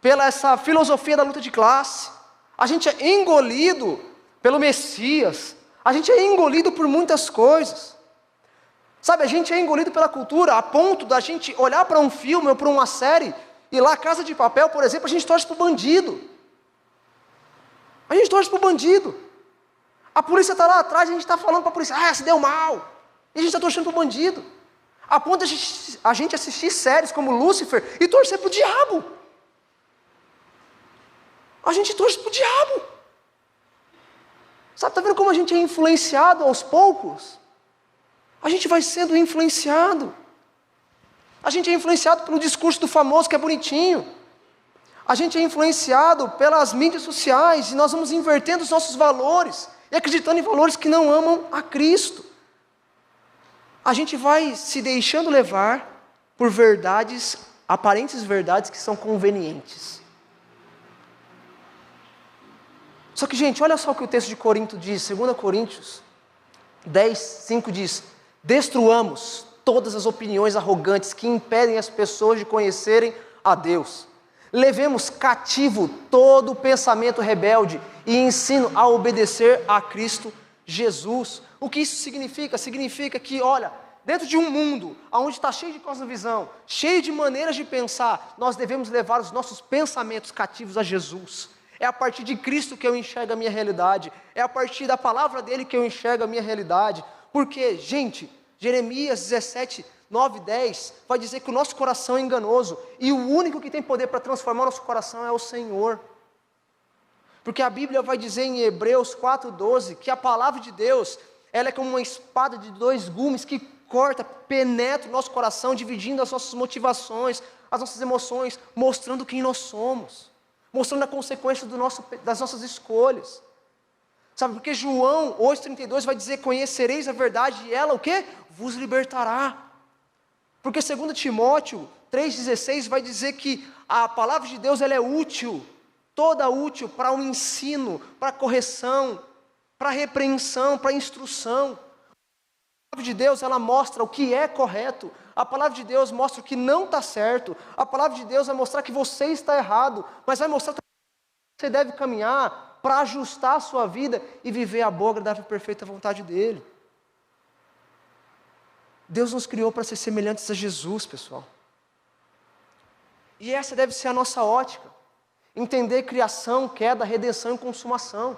pela essa filosofia da luta de classe. A gente é engolido pelo Messias. A gente é engolido por muitas coisas. Sabe, a gente é engolido pela cultura a ponto da gente olhar para um filme ou para uma série e lá, Casa de Papel, por exemplo, a gente torce para o bandido. A gente torce para o bandido. A polícia está lá atrás, a gente está falando para a polícia, se deu mal. E a gente está torcendo para o bandido. A ponto de a gente assistir séries como Lúcifer e torcer para o diabo. A gente torce para o diabo. Sabe, está vendo como a gente é influenciado aos poucos? A gente vai sendo influenciado. A gente é influenciado pelo discurso do famoso que é bonitinho. A gente é influenciado pelas mídias sociais e nós vamos invertendo os nossos valores e acreditando em valores que não amam a Cristo. A gente vai se deixando levar por verdades, aparentes verdades que são convenientes. Só que, gente, olha só o que o texto de Corinto diz, 2 Coríntios 10, 5 diz: destruamos todas as opiniões arrogantes que impedem as pessoas de conhecerem a Deus. Levemos cativo todo o pensamento rebelde e ensino a obedecer a Cristo Jesus. O que isso significa? Significa que, olha, dentro de um mundo onde está cheio de cosmovisão, cheio de maneiras de pensar, nós devemos levar os nossos pensamentos cativos a Jesus. É a partir de Cristo que eu enxergo a minha realidade. É a partir da palavra dele que eu enxergo a minha realidade. Porque, gente, Jeremias 17, 9 e 10 vai dizer que o nosso coração é enganoso e o único que tem poder para transformar o nosso coração é o Senhor. Porque a Bíblia vai dizer em Hebreus 4:12 que a palavra de Deus, ela é como uma espada de 2 gumes que corta, penetra o nosso coração, dividindo as nossas motivações, as nossas emoções, mostrando quem nós somos, mostrando a consequência das nossas escolhas. Sabe, porque João 8,32 vai dizer: conhecereis a verdade e ela o quê? Vos libertará. Porque 2 Timóteo 3,16 vai dizer que a palavra de Deus ela é útil, toda útil para o ensino, para a correção, para a repreensão, para a instrução. A palavra de Deus ela mostra o que é correto, a palavra de Deus mostra o que não está certo, a palavra de Deus vai mostrar que você está errado, mas vai mostrar também que você deve caminhar para ajustar a sua vida e viver a boa, agradável e perfeita vontade dEle. Deus nos criou para ser semelhantes a Jesus, pessoal. E essa deve ser a nossa ótica. Entender criação, queda, redenção e consumação.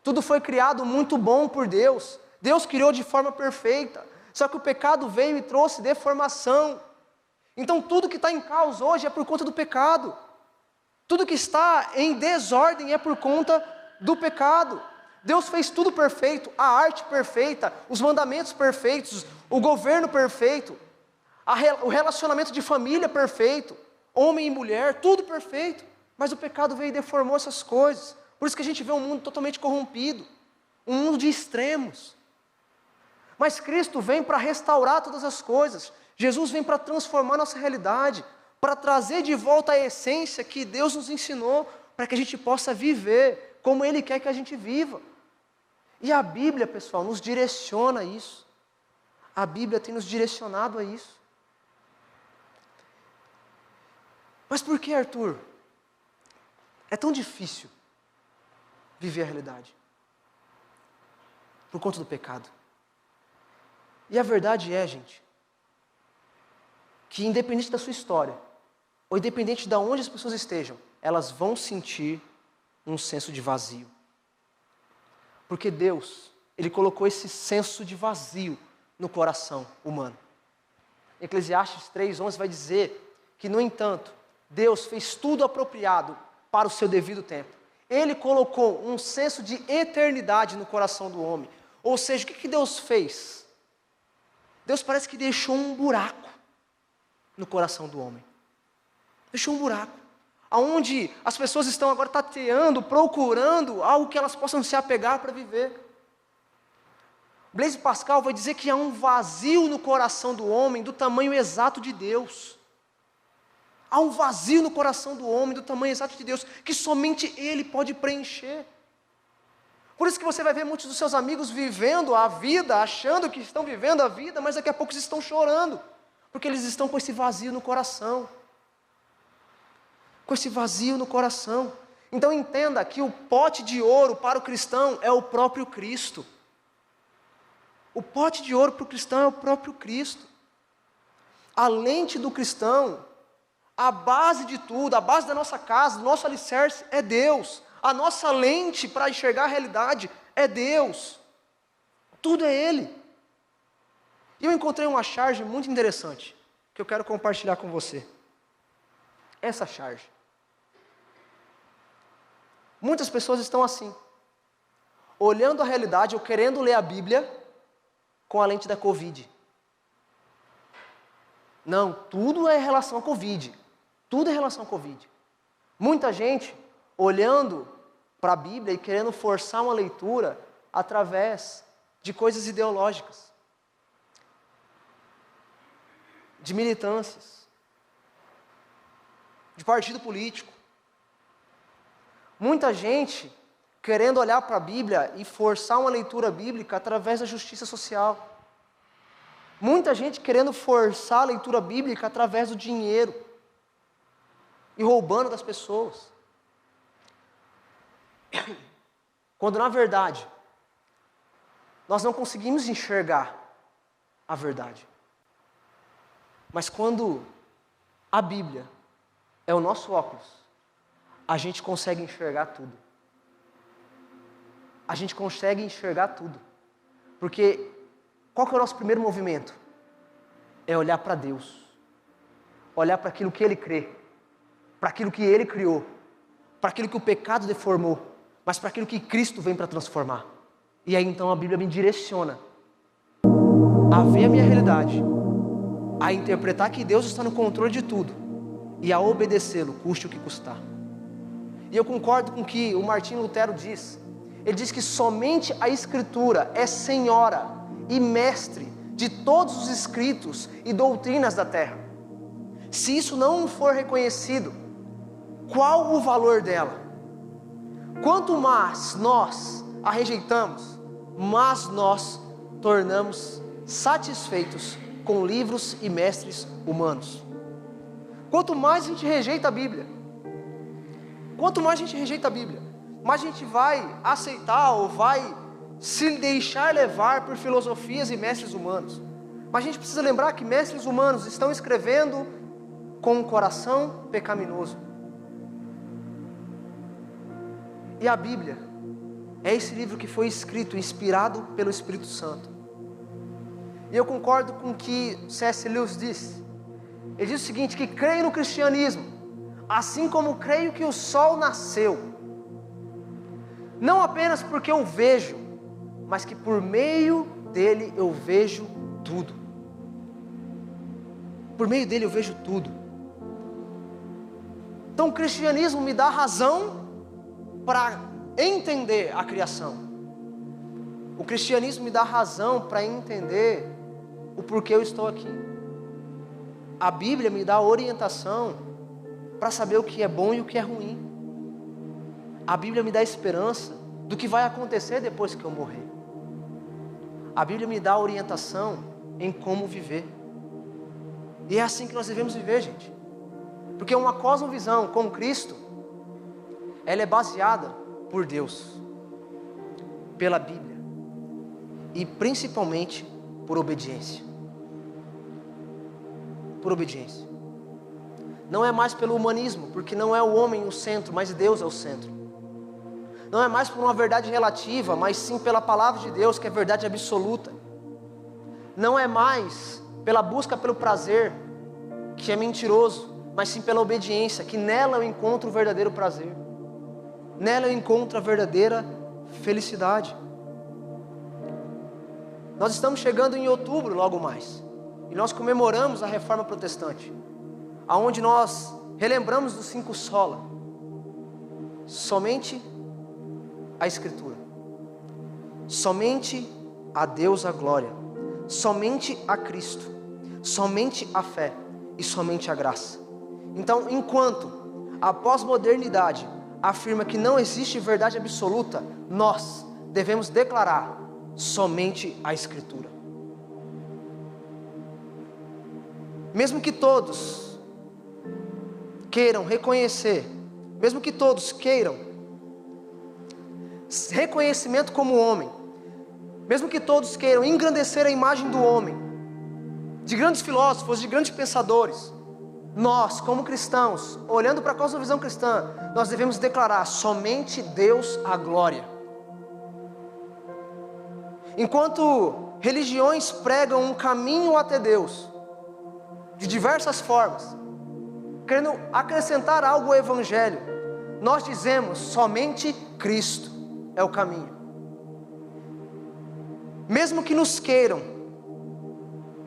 Tudo foi criado muito bom por Deus. Deus criou de forma perfeita. Só que o pecado veio e trouxe deformação. Então tudo que está em caos hoje é por conta do pecado. Tudo que está em desordem é por conta do pecado. Deus fez tudo perfeito, a arte perfeita, os mandamentos perfeitos, o governo perfeito, o relacionamento de família perfeito, homem e mulher, tudo perfeito. Mas o pecado veio e deformou essas coisas. Por isso que a gente vê um mundo totalmente corrompido, um mundo de extremos. Mas Cristo vem para restaurar todas as coisas. Jesus vem para transformar nossa realidade, para trazer de volta a essência que Deus nos ensinou, para que a gente possa viver como Ele quer que a gente viva. E a Bíblia, pessoal, nos direciona a isso. A Bíblia tem nos direcionado a isso. Mas por que, Arthur, é tão difícil viver a realidade? Por conta do pecado. E a verdade é, gente, que independente da sua história, ou independente de onde as pessoas estejam, elas vão sentir um senso de vazio. Porque Deus, Ele colocou esse senso de vazio no coração humano. Eclesiastes 3:11 vai dizer que, no entanto, Deus fez tudo apropriado para o seu devido tempo. Ele colocou um senso de eternidade no coração do homem. Ou seja, o que Deus fez? Deus parece que deixou um buraco no coração do homem. Deixou um buraco. Onde as pessoas estão agora tateando, procurando algo que elas possam se apegar para viver. Blaise Pascal vai dizer que há um vazio no coração do homem do tamanho exato de Deus. Há um vazio no coração do homem do tamanho exato de Deus, que somente Ele pode preencher. Por isso que você vai ver muitos dos seus amigos vivendo a vida, achando que estão vivendo a vida, mas daqui a pouco eles estão chorando, porque eles estão com esse vazio no coração. Com esse vazio no coração. Então entenda que o pote de ouro para o cristão é o próprio Cristo. O pote de ouro para o cristão é o próprio Cristo. A lente do cristão, a base de tudo, a base da nossa casa, do nosso alicerce é Deus. A nossa lente para enxergar a realidade é Deus. Tudo é Ele. E eu encontrei uma charge muito interessante, que eu quero compartilhar com você. Essa charge. Muitas pessoas estão assim, olhando a realidade ou querendo ler a Bíblia com a lente da Covid. Não, tudo é em relação à Covid. Tudo é em relação à Covid. Muita gente olhando para a Bíblia e querendo forçar uma leitura através de coisas ideológicas, de militâncias, de partido político. Muita gente querendo olhar para a Bíblia e forçar uma leitura bíblica através da justiça social. Muita gente querendo forçar a leitura bíblica através do dinheiro e roubando das pessoas. Quando na verdade nós não conseguimos enxergar a verdade. Mas quando a Bíblia é o nosso óculos, a gente consegue enxergar tudo. A gente consegue enxergar tudo. Porque qual que é o nosso primeiro movimento? É olhar para Deus. Olhar para aquilo que Ele crê. Para aquilo que Ele criou. Para aquilo que o pecado deformou. Mas para aquilo que Cristo vem para transformar. E aí então a Bíblia me direciona a ver a minha realidade, a interpretar que Deus está no controle de tudo e a obedecê-lo, custe o que custar. E eu concordo com o que o Martinho Lutero diz. Ele diz que somente a Escritura é senhora e mestre de todos os escritos e doutrinas da terra. Se isso não for reconhecido, qual o valor dela? Quanto mais nós a rejeitamos, mais nós tornamos satisfeitos com livros e mestres humanos. Quanto mais a gente rejeita a Bíblia, mais a gente vai aceitar ou vai se deixar levar por filosofias e mestres humanos. Mas a gente precisa lembrar que mestres humanos estão escrevendo com um coração pecaminoso. E a Bíblia é esse livro que foi escrito, inspirado pelo Espírito Santo. E eu concordo com o que C.S. Lewis disse. Ele diz o seguinte, que creio no cristianismo, assim como creio que o sol nasceu. Não apenas porque eu vejo, mas que por meio dele eu vejo tudo. Por meio dele eu vejo tudo. Então o cristianismo me dá razão para entender a criação. O cristianismo me dá razão para entender o porquê eu estou aqui. A Bíblia me dá orientação para saber o que é bom e o que é ruim. A Bíblia me dá esperança do que vai acontecer depois que eu morrer. A Bíblia me dá orientação em como viver. E é assim que nós devemos viver, gente. Porque uma cosmovisão com Cristo, ela é baseada por Deus, pela Bíblia e principalmente por obediência. Por obediência. Não é mais pelo humanismo, porque não é o homem o centro, mas Deus é o centro. não é mais por uma verdade relativa, mas sim pela palavra de Deus, que é verdade absoluta. Não é mais pela busca pelo prazer, que é mentiroso, mas sim pela obediência, que nela eu encontro o verdadeiro prazer. Nela eu encontro a verdadeira felicidade. Nós estamos chegando em outubro logo mais, e nós comemoramos a Reforma Protestante, aonde nós relembramos dos 5 sola: somente a Escritura, somente a Deus a glória, somente a Cristo, somente a fé e somente a graça. Então, enquanto a pós-modernidade afirma que não existe verdade absoluta, nós devemos declarar somente a Escritura. Mesmo que todos queiram reconhecer, mesmo que todos queiram reconhecimento como homem, mesmo que todos queiram engrandecer a imagem do homem, de grandes filósofos, de grandes pensadores, nós, como cristãos, olhando para a cosmovisão cristã, nós devemos declarar somente Deus a glória. Enquanto religiões pregam um caminho até Deus, de diversas formas, querendo acrescentar algo ao Evangelho, nós dizemos somente Cristo é o caminho. Mesmo que nos queiram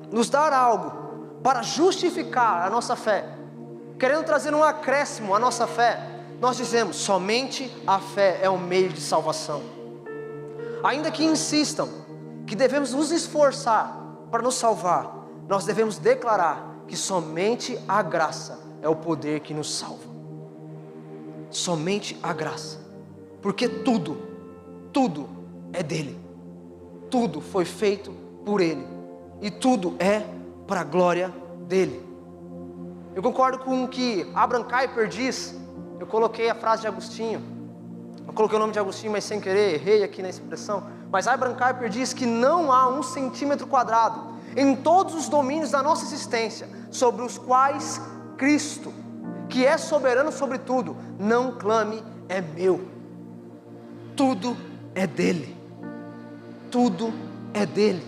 nos dar algo para justificar a nossa fé, querendo trazer um acréscimo à nossa fé, nós dizemos somente a fé é um meio de salvação. Ainda que insistam que devemos nos esforçar para nos salvar, nós devemos declarar que somente a graça é o poder que nos salva. Somente a graça, porque tudo é dele, tudo foi feito por ele, e tudo é para a glória dele. Eu concordo com o que Abraham Kuyper diz. Eu coloquei a frase de Agostinho, eu coloquei o nome de Agostinho, mas sem querer, errei aqui na expressão. Mas Abraham Kuyper diz que não há 1 centímetro quadrado em todos os domínios da nossa existência, sobre os quais Cristo, que é soberano sobre tudo, não clame é meu. Tudo é dele, tudo é dele.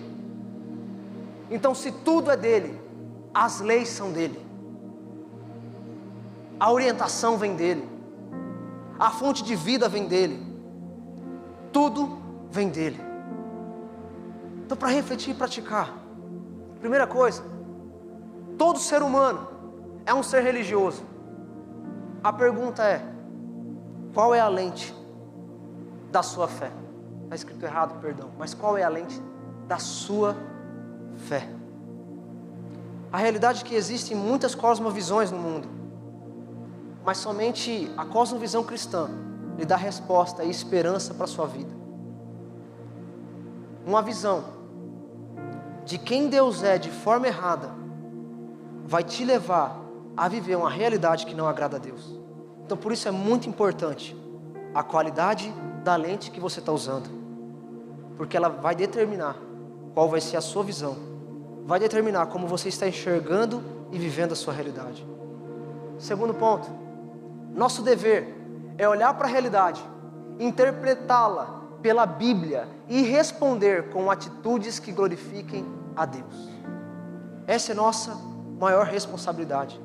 Então, se tudo é dele, as leis são dele, a orientação vem dele, a fonte de vida vem dele, tudo vem dele. Então, para refletir e praticar, primeira coisa, todo ser humano é um ser religioso. A pergunta é: qual é a lente da sua fé? Está escrito errado, perdão, mas qual é a lente da sua fé? A realidade é que existem muitas cosmovisões no mundo, mas somente a cosmovisão cristã lhe dá resposta e esperança para a sua vida. Uma visão de quem Deus é de forma errada vai te levar a viver uma realidade que não agrada a Deus. Então, por isso é muito importante a qualidade da lente que você está usando, porque ela vai determinar qual vai ser a sua visão, vai determinar como você está enxergando e vivendo a sua realidade. Segundo ponto, nosso dever é olhar para a realidade, interpretá-la pela Bíblia e responder com atitudes que glorifiquem a Deus. Essa é nossa maior responsabilidade.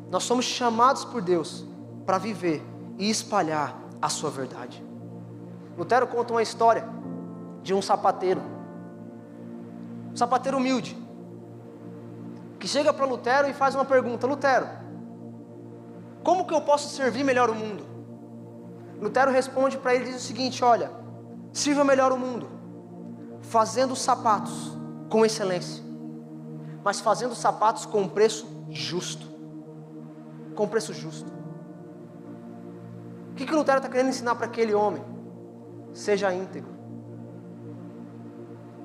Nós somos chamados por Deus para viver e espalhar a sua verdade. Lutero conta uma história de um sapateiro humilde, que chega para Lutero e faz uma pergunta: Lutero, como que eu posso servir melhor o mundo? Lutero responde para ele e diz o seguinte: olha, sirva melhor o mundo fazendo sapatos com excelência, mas fazendo sapatos com um preço justo. Com preço justo. O que Lutero está querendo ensinar para aquele homem? Seja íntegro.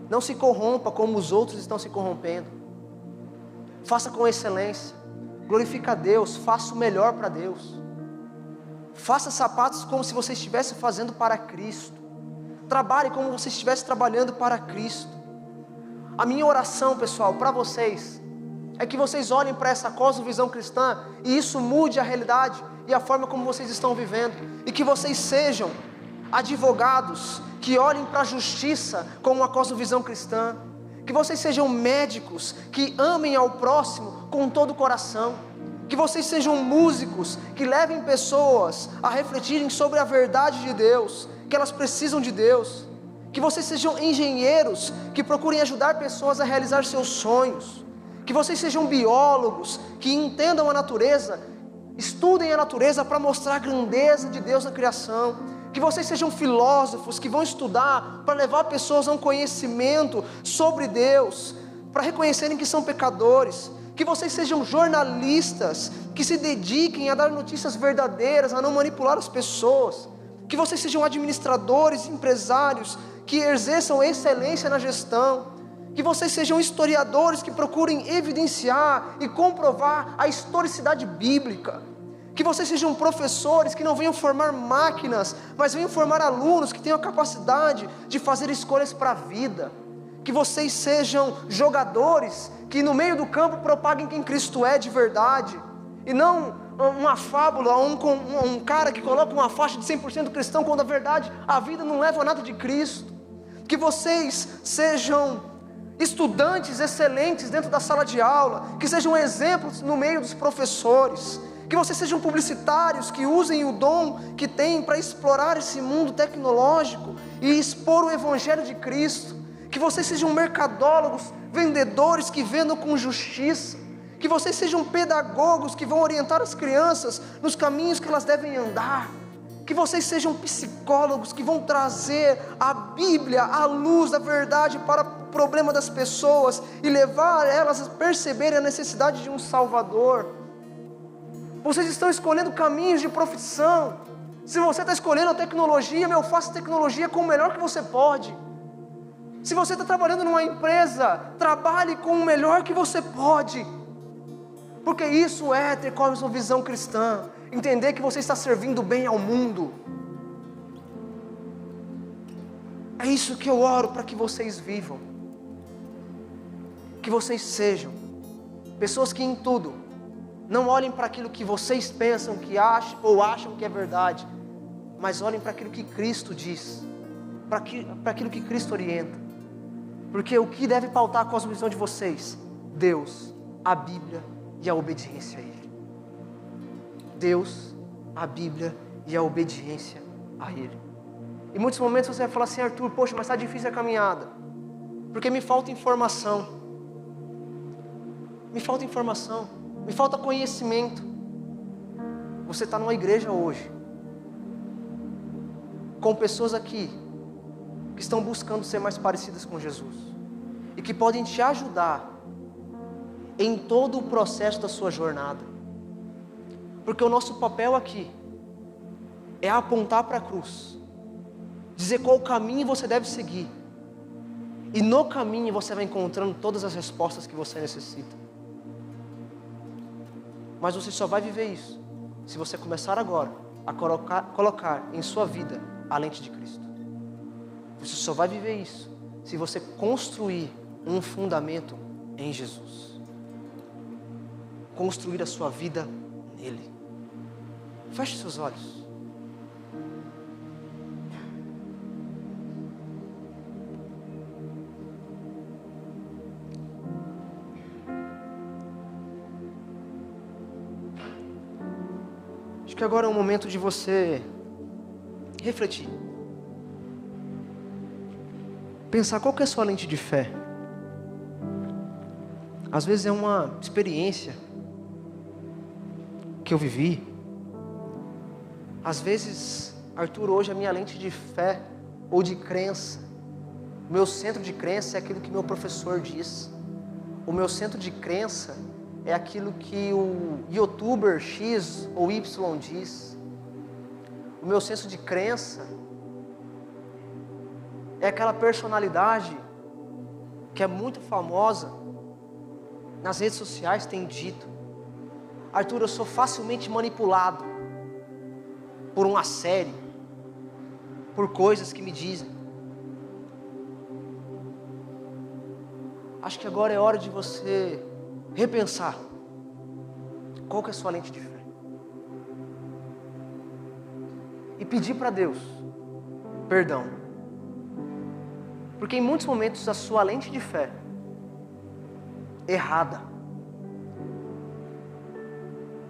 Não se corrompa como os outros estão se corrompendo. Faça com excelência. Glorifica a Deus. Faça o melhor para Deus. Faça sapatos como se você estivesse fazendo para Cristo. Trabalhe como se estivesse trabalhando para Cristo. A minha oração, pessoal, para vocês é que vocês olhem para essa cosmovisão cristã e isso mude a realidade e a forma como vocês estão vivendo, e que vocês sejam advogados que olhem para a justiça com uma cosmovisão cristã, que vocês sejam médicos que amem ao próximo com todo o coração, que vocês sejam músicos que levem pessoas a refletirem sobre a verdade de Deus, que elas precisam de Deus, que vocês sejam engenheiros que procurem ajudar pessoas a realizar seus sonhos, que vocês sejam biólogos que entendam a natureza, estudem a natureza para mostrar a grandeza de Deus na criação, que vocês sejam filósofos que vão estudar para levar pessoas a um conhecimento sobre Deus, para reconhecerem que são pecadores, que vocês sejam jornalistas que se dediquem a dar notícias verdadeiras, a não manipular as pessoas, que vocês sejam administradores, empresários que exerçam excelência na gestão, que vocês sejam historiadores que procurem evidenciar e comprovar a historicidade bíblica, que vocês sejam professores que não venham formar máquinas, mas venham formar alunos que tenham a capacidade de fazer escolhas para a vida, que vocês sejam jogadores que no meio do campo propaguem quem Cristo é de verdade, e não uma fábula, um cara que coloca uma faixa de 100% cristão, quando a verdade, a vida não leva a nada de Cristo. Que vocês sejam estudantes excelentes dentro da sala de aula, que sejam exemplos no meio dos professores, que vocês sejam publicitários que usem o dom que têm para explorar esse mundo tecnológico e expor o Evangelho de Cristo, que vocês sejam mercadólogos, vendedores que vendam com justiça, que vocês sejam pedagogos que vão orientar as crianças nos caminhos que elas devem andar, que vocês sejam psicólogos que vão trazer a Bíblia, a luz da verdade para o problema das pessoas e levar elas a perceberem a necessidade de um Salvador. Vocês estão escolhendo caminhos de profissão. Se você está escolhendo a tecnologia, faça tecnologia com o melhor que você pode. Se você está trabalhando numa empresa, trabalhe com o melhor que você pode, porque isso é ter cosmovisão cristã, entender que você está servindo bem ao mundo. É isso que eu oro para que vocês vivam, que vocês sejam pessoas que em tudo não olhem para aquilo que vocês pensam que acham ou acham que é verdade, mas olhem para aquilo que Cristo diz, para aquilo que Cristo orienta. Porque o que deve pautar a cosmovisão de vocês? Deus, a Bíblia e a obediência a Ele. Deus, a Bíblia e a obediência a Ele. Em muitos momentos você vai falar assim: Arthur, poxa, mas está difícil a caminhada, porque me falta informação, me falta conhecimento. Você está numa igreja hoje, com pessoas aqui que estão buscando ser mais parecidas com Jesus e que podem te ajudar em todo o processo da sua jornada, porque o nosso papel aqui é apontar para a cruz, dizer qual caminho você deve seguir, e no caminho você vai encontrando todas as respostas que você necessita. Mas você só vai viver isso se você começar agora a colocar em sua vida a lente de Cristo. Você só vai viver isso se você construir um fundamento em Jesus, construir a sua vida nele. Feche seus olhos. Acho que agora é o momento de você refletir, pensar qual que é a sua lente de fé. Às vezes é uma experiência que eu vivi. Às vezes, Arthur, hoje a minha lente de fé ou de crença, o meu centro de crença é aquilo que meu professor diz. O meu centro de crença é aquilo que o youtuber X ou Y diz. O meu senso de crença é aquela personalidade que é muito famosa nas redes sociais, tem dito: Arthur, eu sou facilmente manipulado por uma série, por coisas que me dizem. Acho que agora é hora de você repensar qual que é a sua lente de fé e pedir para Deus perdão. Porque em muitos momentos a sua lente de fé, errada,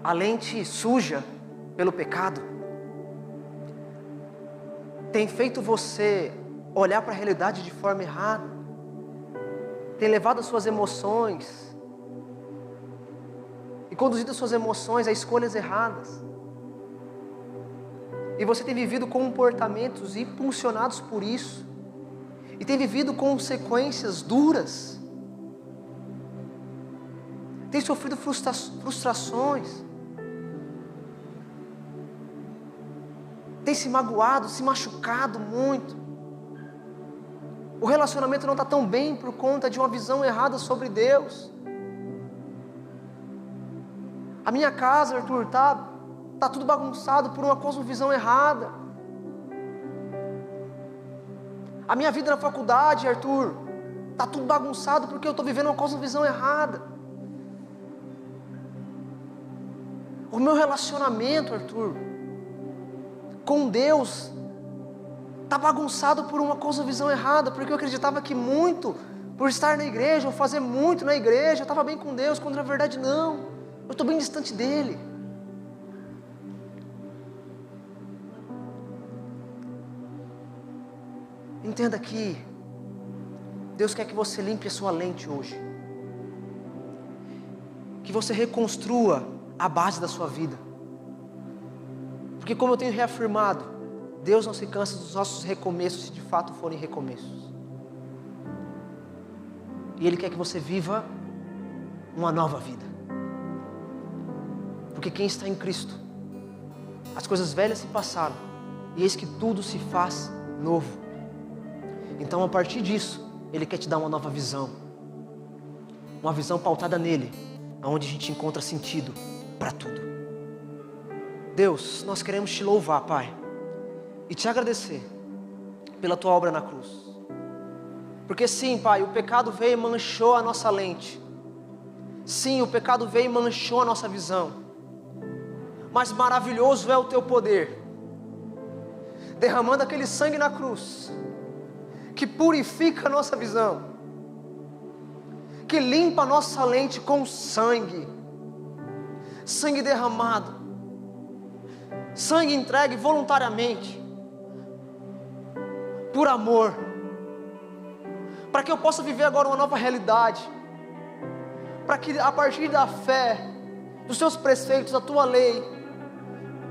a lente suja pelo pecado, tem feito você olhar para a realidade de forma errada, tem levado as suas emoções e conduzido as suas emoções a escolhas erradas. E você tem vivido comportamentos impulsionados por isso, e tem vivido consequências duras, tem sofrido frustrações, tem se magoado, se machucado muito. O relacionamento não está tão bem por conta de uma visão errada sobre Deus. A minha casa, Arthur, tá tudo bagunçado por uma cosmovisão errada. A minha vida na faculdade, Arthur, tá tudo bagunçado porque eu estou vivendo uma cosmovisão errada. O meu relacionamento, Arthur, com Deus está bagunçado por uma cosmovisão errada, porque eu acreditava que muito, por estar na igreja, ou fazer muito na igreja, eu estava bem com Deus, quando na verdade não, eu estou bem distante dEle. Entenda que Deus quer que você limpe a sua lente hoje, que você reconstrua a base da sua vida, porque como eu tenho reafirmado, Deus não se cansa dos nossos recomeços, se de fato forem recomeços, e Ele quer que você viva uma nova vida, porque quem está em Cristo, as coisas velhas se passaram, e eis que tudo se faz novo. Então a partir disso, Ele quer te dar uma nova visão, uma visão pautada nele, onde a gente encontra sentido para tudo. Deus, nós queremos te louvar, Pai, e te agradecer pela tua obra na cruz, porque sim, Pai, o pecado veio e manchou a nossa lente, sim, o pecado veio e manchou a nossa visão, mas maravilhoso é o teu poder, derramando aquele sangue na cruz, que purifica a nossa visão, que limpa a nossa lente com sangue derramado, sangue entregue voluntariamente, por amor, para que eu possa viver agora uma nova realidade, para que a partir da fé, dos teus preceitos, da tua lei,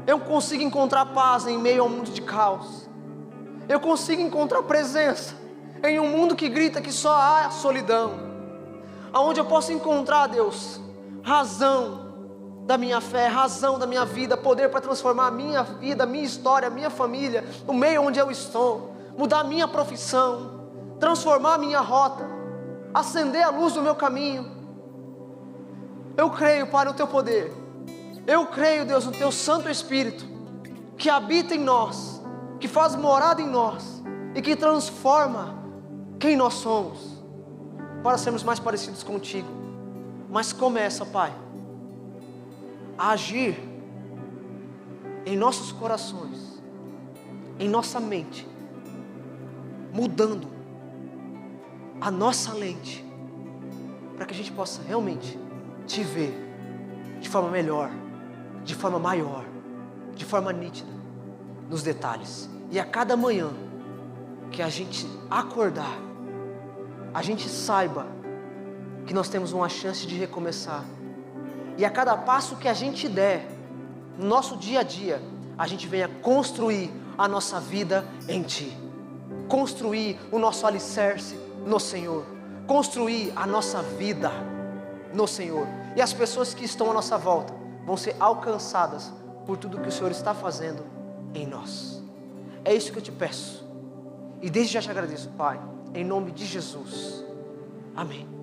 eu consiga encontrar paz em meio ao mundo de caos, eu consiga encontrar presença em um mundo que grita que só há solidão, aonde eu posso encontrar, Deus, razão da minha fé, razão da minha vida, poder para transformar a minha vida, a minha história, a minha família, o meio onde eu estou, mudar a minha profissão, transformar a minha rota, acender a luz do meu caminho. Eu creio, Pai, no teu poder, eu creio, Deus, no teu Santo Espírito, que habita em nós, que faz morada em nós, e que transforma quem nós somos, para sermos mais parecidos contigo. Mas começa, Pai, a agir em nossos corações, em nossa mente, mudando a nossa lente, para que a gente possa realmente te ver de forma melhor, de forma maior, de forma nítida, nos detalhes. E a cada manhã que a gente acordar, a gente saiba que nós temos uma chance de recomeçar. E a cada passo que a gente der, no nosso dia a dia, a gente venha construir a nossa vida em Ti. Construir o nosso alicerce no Senhor. Construir a nossa vida no Senhor. E as pessoas que estão à nossa volta vão ser alcançadas por tudo que o Senhor está fazendo em nós. É isso que eu te peço. E desde já te agradeço, Pai, em nome de Jesus. Amém.